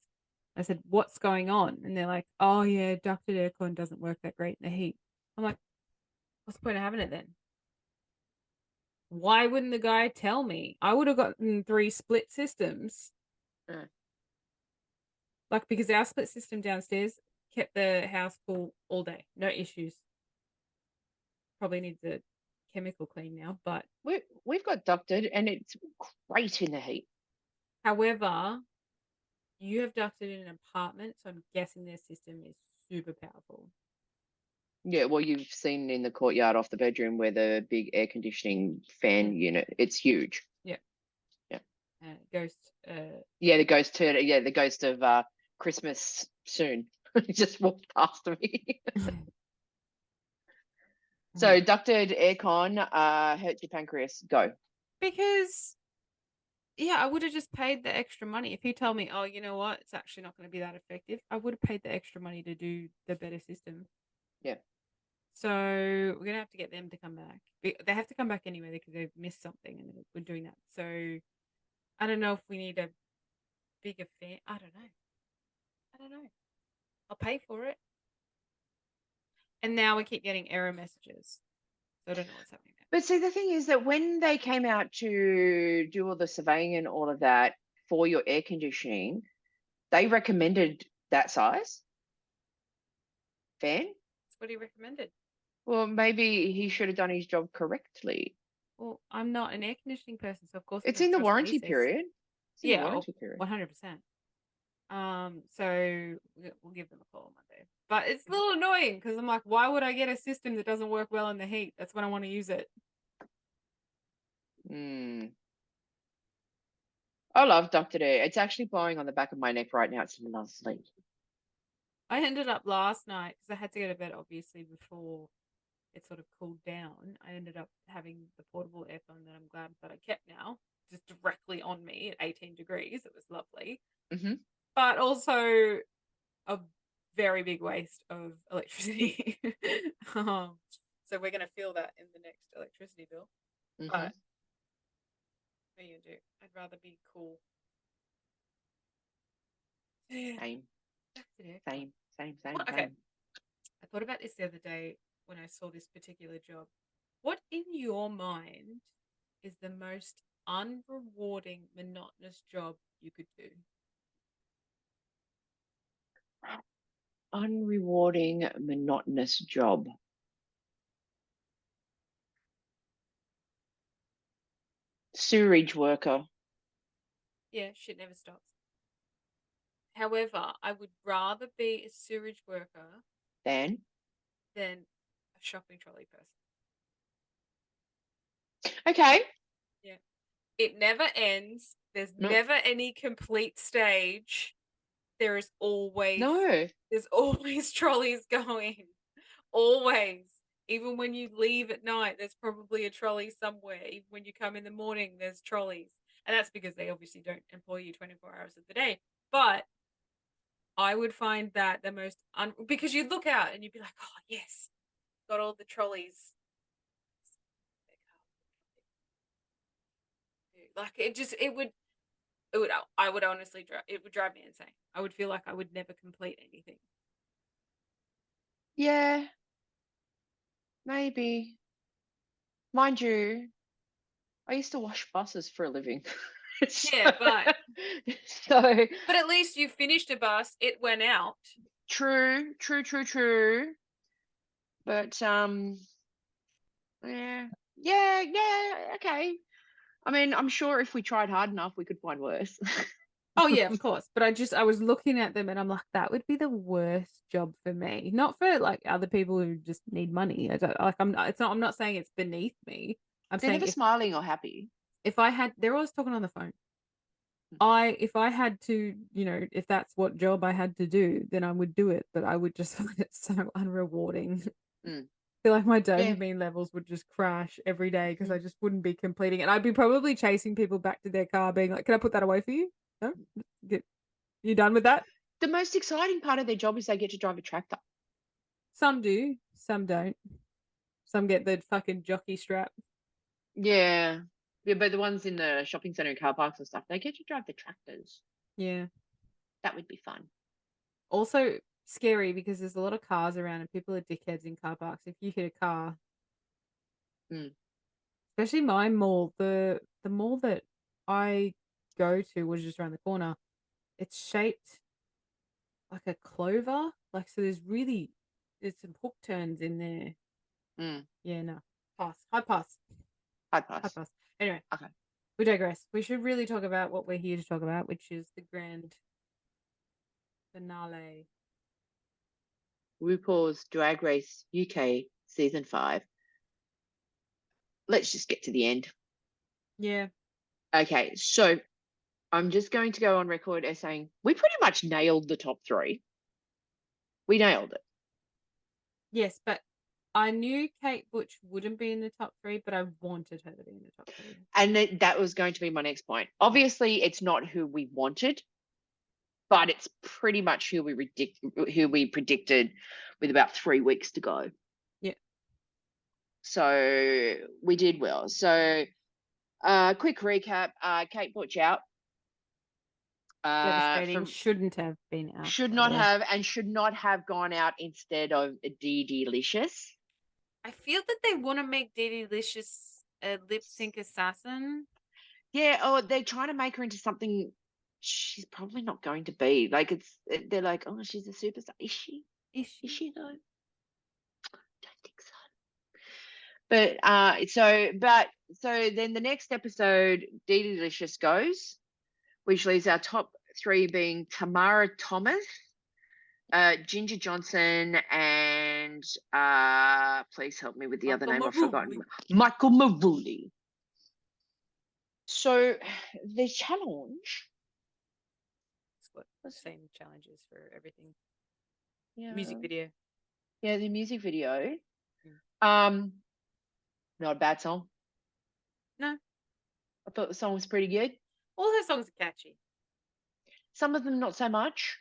I said, "What's going on?" And they're like, "Oh yeah, ducted aircon doesn't work that great in the heat." I'm like, "What's the point of having it then? Why wouldn't the guy tell me? I would have gotten 3 split systems." Mm. Like, because our split system downstairs kept the house cool all day, no issues. Probably needs a chemical clean now, but We've got ducted and it's great in the heat. however, you have ducted in an apartment, so I'm guessing their system is super powerful. Yeah, well, you've seen in the courtyard off the bedroom where the big air conditioning fan unit, it's huge. Yeah. Yeah. Ghost. Yeah, the ghost of Christmas soon. Just walked past me. So ducted aircon hurts your pancreas. Go. Because yeah, I would have just paid the extra money. If he told me, "Oh, you know what? It's actually not going to be that effective," I would have paid the extra money to do the better system. Yeah. So we're going to have to get them to come back. They have to come back anyway because they've missed something and we're doing that. So I don't know if we need a bigger fan. I don't know. I'll pay for it. And now we keep getting error messages. So I don't know what's happening there. But see, the thing is that when they came out to do all the surveying and all of that for your air conditioning, they recommended that size fan. That's what he recommended. Well, maybe he should have done his job correctly. Well, I'm not an air conditioning person, so of course It's I'm in the gonna trust what he warranty says. period. It's in the Yeah, warranty period. 100%. So we'll give them a call on Monday. But it's a little annoying because I'm like, why would I get a system that doesn't work well in the heat? That's when I want to use it. I love ducted air. It's actually blowing on the back of my neck right now. It's lovely. I ended up last night because I had to go to bed obviously before it sort of cooled down. I ended up having the portable airphone that I'm glad that I kept now, just directly on me at 18 degrees. It was lovely. Mhm. But also a very big waste of electricity. So we're going to feel that in the next electricity bill. Mhm. But what are you going to do? I'd rather be cool. Same, Back to the same, same, same, Well, okay. same. I thought about this the other day when I saw this particular job. What in your mind is the most unrewarding, monotonous job you could do? Unrewarding, monotonous job. Sewerage worker. Yeah, shit never stops. However, I would rather be a sewage worker Then than a shopping trolley person. okay. It never ends. There's Nope. never any complete stage. There is always No. There's always trolleys going. Always. Even when you leave at night, there's probably a trolley somewhere. Even when you come in the morning, there's trolleys. And that's because they obviously don't employ you 24 hours of the day. But I would find that the most because you'd look out and you'd be like, "Oh, yes. Got all the trolleys." Like I would honestly it would drive me insane. I would feel like I would never complete anything. Yeah. Maybe. Mind you, I used to wash buses for a living. Yeah, but so but at least you finished a bus, it went out. true. But yeah, okay. I mean, I'm sure if we tried hard enough, we could find worse. Oh yeah, of course. But I was looking at them and I'm like, that would be the worst job for me. Not for like other people who just need money. I don't like I'm not saying it's beneath me. I'm They're saying never smiling or happy. if I had they're always talking on the phone. If I had to, if that's what job I had to do, then I would do it, but I would just find it so unrewarding. feel like my Yeah. dopamine levels would just crash every day because I just wouldn't be completing it. I'd be probably chasing people back to their car, being like, "Can I put that away for you? No, you done with that?" The most exciting part of their job is they get to drive a tractor. Some do, some don't. Some get the fucking jockey strap. Yeah. Yeah, but the ones in the shopping centre and car parks and stuff, they get to drive the tractors. Yeah. That would be fun. Also scary because there's a lot of cars around and people are dickheads in car parks. If you hit a car, especially my mall, the mall that I go to was just around the corner. It's shaped like a clover, like so. There's some hook turns in there. Yeah, no, pass, high pass, I'd high pass. pass. Anyway, Okay. we digress. We should really talk about what we're here to talk about, which is the grand finale. RuPaul's Drag Race UK season 5. Let's just get to the end. Yeah, Okay, so I'm just going to go on record as saying we pretty much nailed the top 3. We nailed it. yes, but I knew Kate Butch wouldn't be in the top 3, but I wanted her to be in the top 3. And that was going to be my next point. Obviously, it's not who we wanted, but it's pretty much who we predicted with about 3 weeks to go. Yeah. So we did well. So quick recap, Kate Butch out. Devastating. Shouldn't have been out. Should by not the way. have and should not have gone out instead of Dee Licious. I feel that they want to make Dee Licious a lip sync assassin. Yeah, oh, they're trying to make her into something she's probably not going to be. Like they're like, oh, she's a superstar. Is she? Is Is she? she though? Don't think so. But so then the next episode, Dee Licious goes, which leaves our top 3 being Tamara Thomas, Ginger Johnson, and please help me with the other name. I've forgotten. Michael Maruli. So the challenge. Same challenges for everything. Yeah. Music video. Yeah, the music video. Mm. Not a bad song. No. I thought the song was pretty good. All her songs are catchy. Some of them not so much.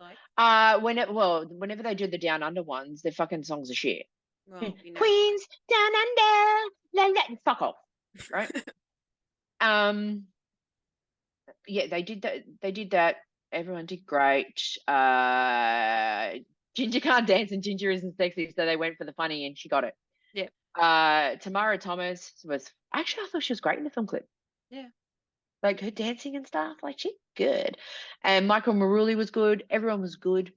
Like? Whenever they do the Down Under ones, their fucking songs are shit. Well, you know. Queens Down Under, la, la, fuck off, right? Yeah, they did that. They did that. Everyone did great. Ginger can't dance and Ginger isn't sexy, so they went for the funny and she got it. Yeah. Tamara Thomas was actually, I thought she was great in the film clip. Yeah. Like her dancing and stuff, like she's good. And Michael Maruli was good. Everyone was good.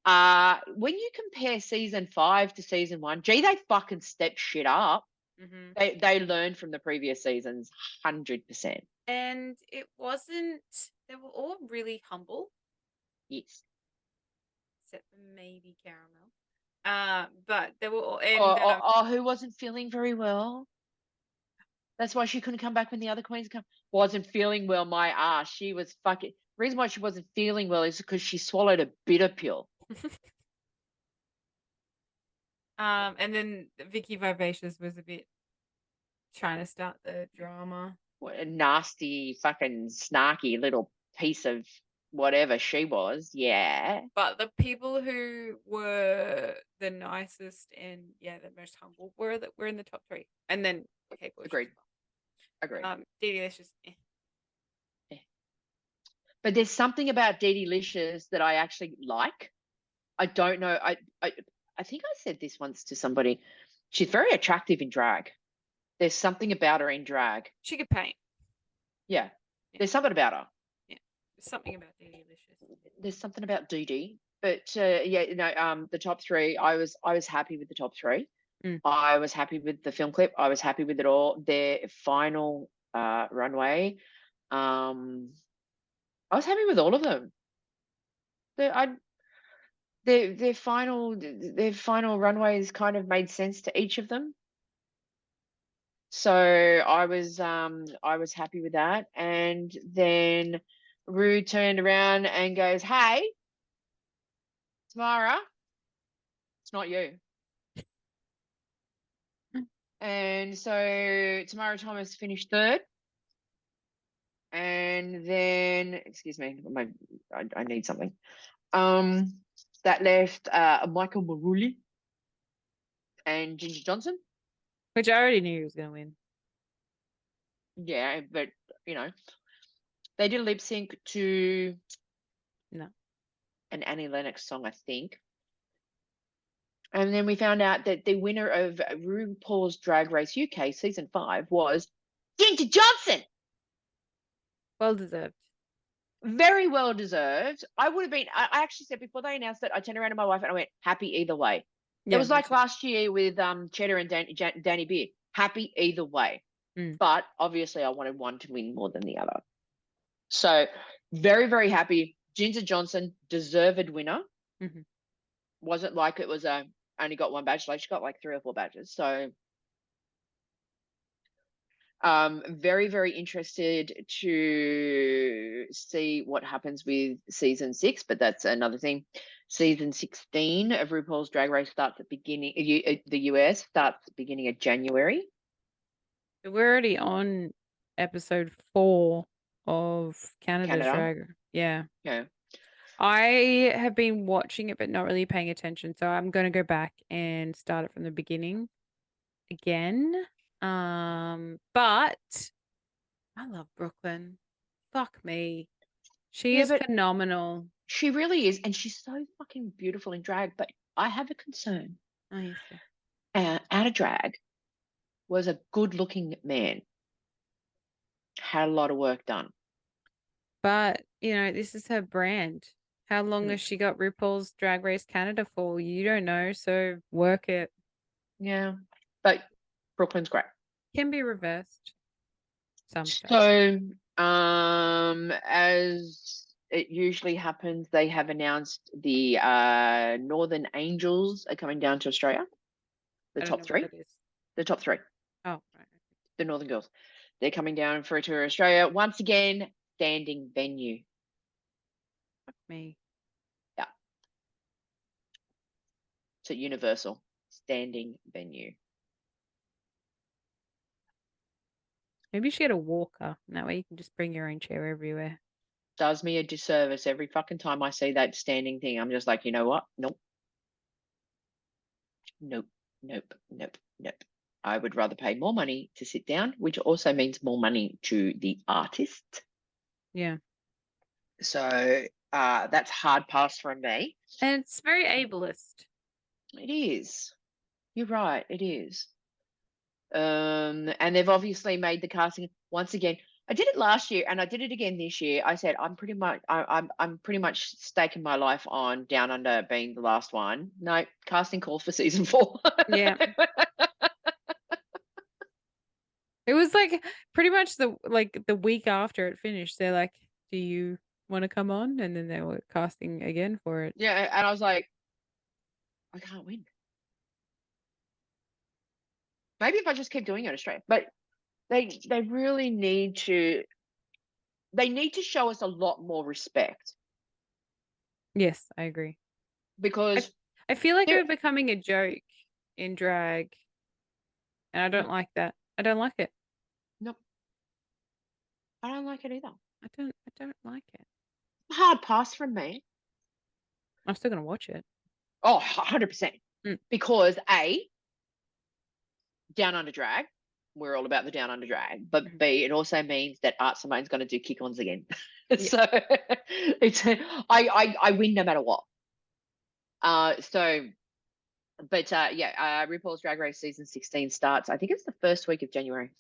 When you compare season 5 to season 1, gee, they fucking stepped shit up. Mm-hmm. They learned from the previous seasons, 100%. And it wasn't. They were all really humble, Yes. except for maybe Caramel. But they were all. And, who wasn't feeling very well? That's why she couldn't come back when the other queens wasn't feeling well. My ass, she was fucking. The reason why she wasn't feeling well is because she swallowed a bitter pill. And then Vicky Vivacious was a bit trying to start the drama. What a nasty, fucking snarky little piece of whatever she was. Yeah. But the people who were the nicest and the most humble were in the top 3. And then Kate Bush. Agreed. Agreed. Dee Licious. But there's something about Dee Licious that I actually like. I don't know. I think I said this once to somebody. She's very attractive in drag. There's something about her in drag. She could paint. Yeah. There's something about her. Yeah. There's something about Dee Licious. There's something about Dee. But the top 3, I was happy with the top 3. I was happy with the film clip. I was happy with it all. Their final runway. I was happy with all of them. Their final runways kind of made sense to each of them. So I was happy with that. And then Rue turned around and goes, "Hey, Tamara, it's not you." And so Tamara Thomas finished third. And then, excuse me, I need something. That left Michael Maruli and Ginger Johnson. Which I already knew he was going to win. Yeah, but you know, they did a lip sync to No. an Annie Lennox song, I think. And then we found out that the winner of RuPaul's Drag Race UK season 5 was Ginger Johnson. Well deserved. Very well deserved. I would have been, I actually said before they announced it, I turned around to my wife and I went, happy either way. It Yeah, was me like too. last year with Cheddar and Danny Beer. Happy either way. Mm. But obviously I wanted one to win more than the other. So very, very happy. Ginger Johnson, deserved winner. Mhm. Wasn't like it was only got one badge, like she got like 3 or 4 badges. So very, very interested to see what happens with season 6, but that's another thing. Season 16 of RuPaul's Drag Race starts at the US starts at the beginning of January. We're already on episode 4 of Canada's Canada. Drag Race. Yeah. Yeah. I have been watching it but not really paying attention, so I'm going to go back and start it from the beginning again. But I love Brooklyn. Fuck me. She Yeah, is but phenomenal. she really is, and she's so fucking beautiful in drag. But I have a concern. Oh, yes, yeah. Out of drag was a good-looking man. Had a lot of work done. But, this is her brand. How long Mm. has she got RuPaul's Drag Race Canada for? You don't know, so work it. Yeah, but Brooklyn's great. Can be reversed. Some stuff. So, as it usually happens, they have announced the Northern Angels are coming down to Australia. The I don't top know what 3. that is. The top 3. Oh, right. The Northern Girls. They're coming down for a tour of Australia. Once again, standing venue. Fuck me. Yeah. It's at Universal. Standing venue. Maybe you should get a walker. And that way you can just bring your own chair everywhere. Does me a disservice every fucking time I see that standing thing. I'm just like, you know what? Nope. Nope. Nope. Nope. Nope. I would rather pay more money to sit down, which also means more money to the artist. Yeah. So that's hard pass from me. And it's very ableist. It is. You're right. It is. And they've obviously made the casting once again. I did it last year and I did it again this year. I said I'm pretty much staking my life on Down Under being the last one. No, casting calls for season 4. Yeah. It was like pretty much the week after it finished. They're like, "Do you want to come on?" And then they were casting again for it. Yeah, and I was like, I can't win. Maybe if I just keep doing it straight. But they really need to. They need to show us a lot more respect Yes, I agree. because I feel like There- we're becoming a joke in drag, and I don't like that. I don't like it. nope, I don't like it either. I don't like it. Hard pass from me. I'm still gonna watch it. Oh, 100%. Mm. Because Down Under Drag, we're all about the Down Under Drag. But Mhm. B, it also means that Art Simone's going to do kick-ons again. Yeah. So it's I win no matter what. RuPaul's Drag Race season 16 starts. I think it's the first week of January. I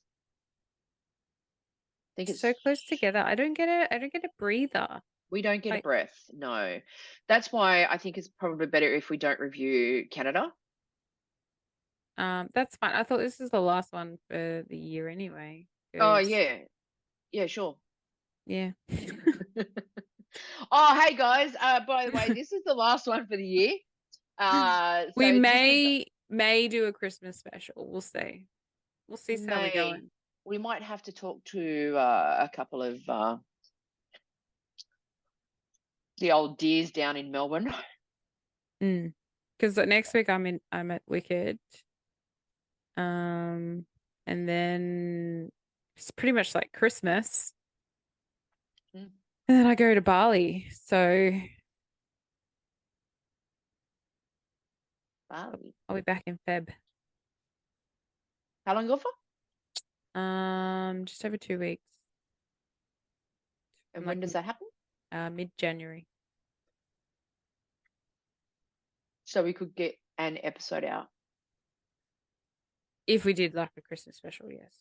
think it's So close together. I don't get a breather. We don't get a Like- breath. No, that's why I think it's probably better if we don't review Canada. That's fine. I thought this is the last one for the year anyway. Oh 'cause- yeah, sure. Yeah. Oh, hey guys. By the way, this is the last one for the year. So We this is may do a Christmas special. We'll see. We'll see how we're May. going. We might have to talk to a couple of the old dears down in Melbourne. Because next week I'm at Wicked. And then it's pretty much like Christmas. Mm. And then I go to Bali. So Bali. I'll be back in Feb. How long go for? Just over 2 weeks. And From when like does that happen? mid-January. So we could get an episode out. If we did like a Christmas special, yes.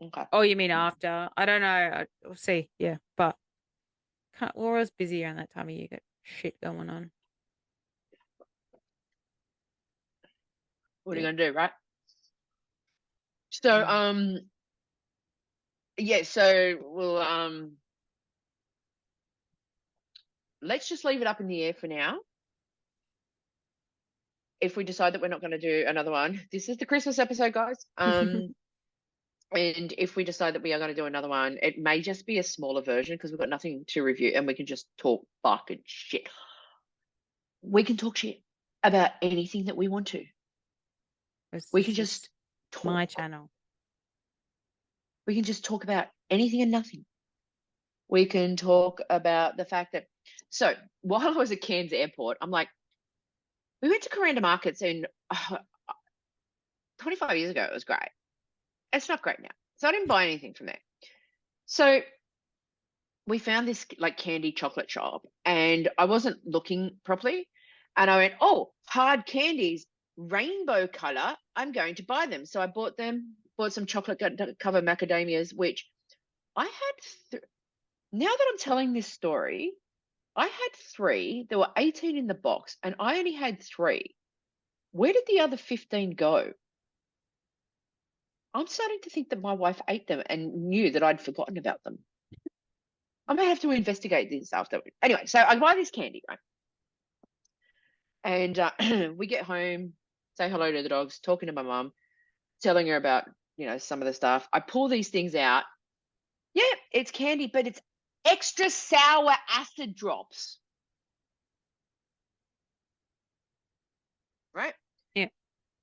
Okay. Oh, you mean after? I don't know. We'll see. Yeah, but we're always busy around that time of year. Got shit going on. What are you Yeah. gonna do, right? So yeah, so we'll let's just leave it up in the air for now. If we decide that we're not going to do another one, this is the Christmas episode, guys. And if we decide that we are going to do another one, it may just be a smaller version because we've got nothing to review and we can just talk fucking shit. We can talk shit about anything that we want to. We can just talk. My channel. We can just talk about anything and nothing. We can talk about the fact that, so while I was at Cairns Airport, I'm like, we went to Coranda Markets in 25 years ago. It was great. It's not great now. So I didn't buy anything from there. So we found this like candy chocolate shop and I wasn't looking properly. And I went, oh, hard candies, rainbow color. I'm going to buy them. So I bought some chocolate covered macadamias, which I had. Now that I'm telling this story, I had 3. There were 18 in the box and I only had 3. Where did the other 15 go? I'm starting to think that my wife ate them and knew that I'd forgotten about them. I may have to investigate this after. Anyway, so I buy this candy, right? And we get home, say hello to the dogs, talking to my mum, telling her about, some of the stuff. I pull these things out. Yeah, it's candy, but it's extra sour acid drops. Right? Yeah.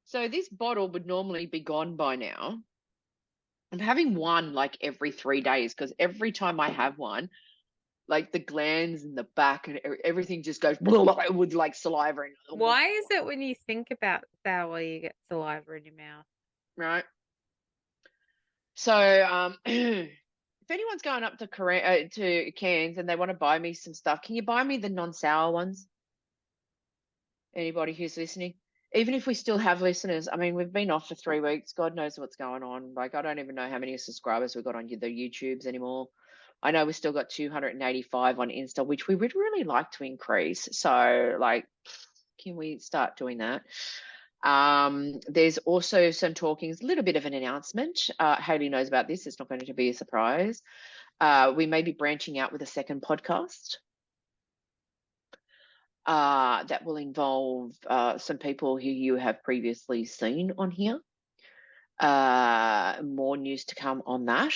So this bottle would normally be gone by now. I'm having one like every 3 days because every time I have one, like the glands in the back and everything just goes with like saliva. Why is it when you think about sour, you get saliva in your mouth? Right. So if anyone's going up to Cairns and they want to buy me some stuff, can you buy me the non-sour ones? Anybody who's listening? Even if we still have listeners, I mean, we've been off for 3 weeks. God knows what's going on. Like, I don't even know how many subscribers we've got on the YouTubes anymore. I know we've still got 285 on Insta, which we would really like to increase. So, like, can we start doing that? There's also some talkings, a little bit of an announcement. Hayley knows about this. It's not going to be a surprise. We may be branching out with a second podcast. That will involve some people who you have previously seen on here. More news to come on that.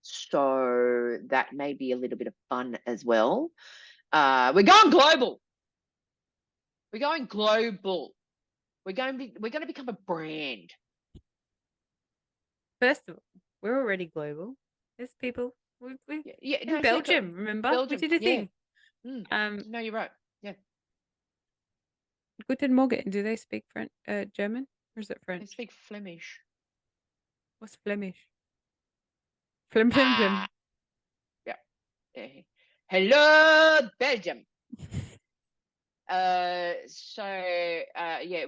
So that may be a little bit of fun as well. We're going global. We're going global. We're going to become a brand. First of all, we're already global. There's people. We no, Belgium, remember? Belgium, we did a thing. No, you're right. Yeah. Guten Morgen. Do they speak French, German, or is it They French? speak Flemish. What's Flemish? Flim. Yeah. Hello, Belgium. Yeah,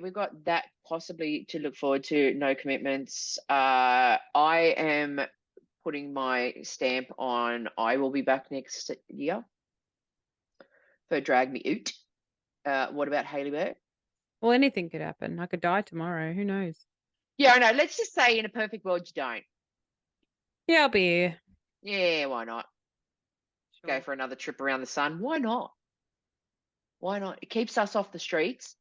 we've got that possibly to look forward to. No commitments. I am putting my stamp on. I will be back next year for Drag Me Out. What about Hayley Bear? Well, anything could happen. I could die tomorrow. Who knows? Yeah, I know. Let's just say in a perfect world, you don't. Yeah, I'll be here. Yeah, why not? Sure. Go for another trip around the sun. Why not? Why not? It keeps us off the streets.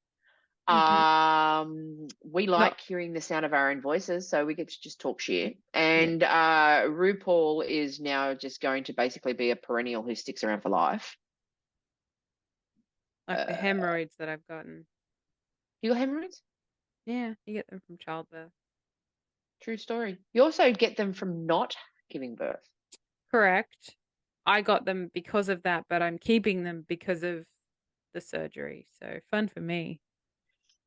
We like hearing the sound of our own voices, so we get to just talk shit. And RuPaul is now just going to basically be a perennial who sticks around for life. Like the hemorrhoids that I've gotten. You got hemorrhoids? Yeah, you get them from childbirth. True story. You also get them from not giving birth. Correct. I got them because of that, but I'm keeping them because of the surgery. So fun for me.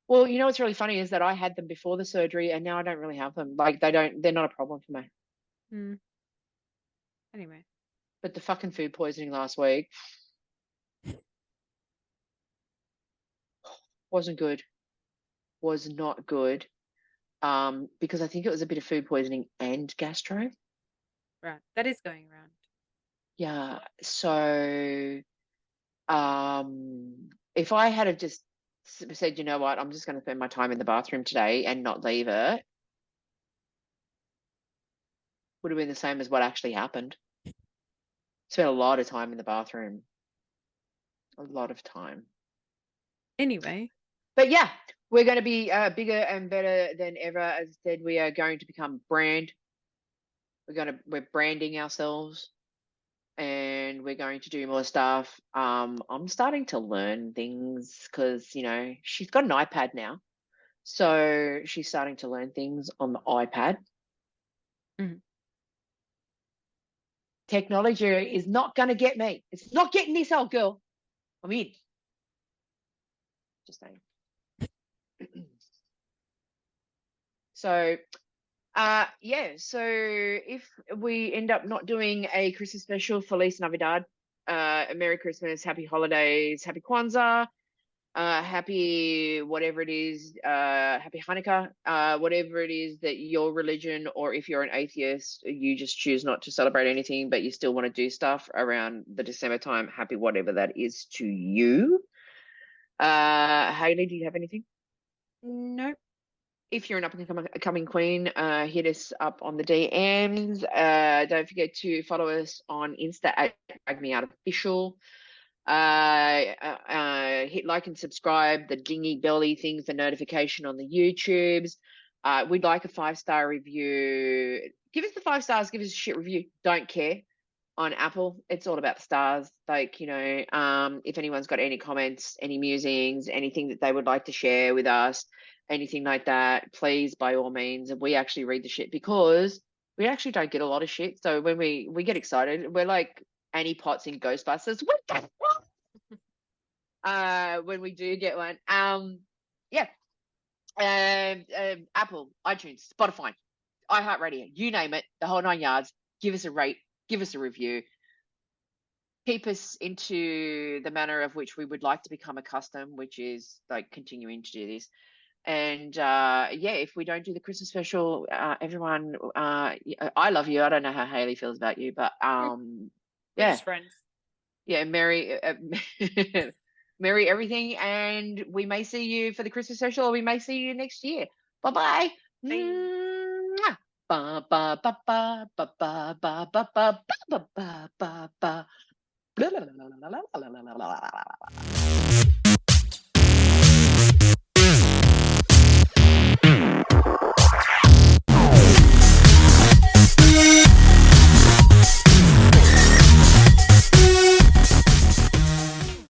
Well, you know what's really funny is that I had them before the surgery and now I don't really have them. Like they're not a problem for me. Hmm. Anyway, But the fucking food poisoning last week wasn't good. Was not good. Because I think it was a bit of food poisoning and gastro. right. That is going around. Yeah. So, if I had have just said, you know what, I'm just going to spend my time in the bathroom today and not leave it, would have been the same as what actually happened. Spent a lot of time in the bathroom. A lot of time. Anyway, But yeah, we're going to be bigger and better than ever. As I said, we are going to become brand. We're branding ourselves, and we're going to do more stuff. I'm starting to learn things because she's got an iPad now, so she's starting to learn things on the iPad. Mhm. Technology is not going to get me. It's not getting this old girl. I'm in. Just saying. So, so if we end up not doing a Christmas special, Feliz Navidad, Merry Christmas, Happy Holidays, Happy Kwanzaa, happy whatever it is, Happy Hanukkah, whatever it is that your religion, or if you're an atheist, you just choose not to celebrate anything, but you still want to do stuff around the December time, happy whatever that is to you. Hayley, do you have anything? Nope. If you're an up-and-coming queen, hit us up on the DMs. Don't forget to follow us on Insta at DragMeOutOfficial. Hit like and subscribe, the dingy belly things, the notification on the YouTubes. We'd like a 5-star review. Give us the 5 stars. Give us a shit review. Don't care. On Apple, it's all about the stars. Like, if anyone's got any comments, any musings, anything that they would like to share with us, anything like that, please, by all means. We actually read the shit because we actually don't get a lot of shit. So when we get excited, we're like Annie Potts in Ghostbusters. What the fuck? When we do get one. Yeah. Apple, iTunes, Spotify, iHeartRadio, you name it, the whole 9 yards. Give us a rate, give us a review. Keep us into the manner of which we would like to become accustomed, which is like continuing to do this. And if we don't do the Christmas special, everyone, I love you. I don't know how Hayley feels about you, but We're just friends. yeah, merry everything, and we may see you for the Christmas special, or we may see you next year. Bye-bye. Bye. Ba ba ba ba ba ba ba ba ba ba ba ba ba. Blah, blah, blah, blah, blah, blah, blah, blah, blah, blah, blah.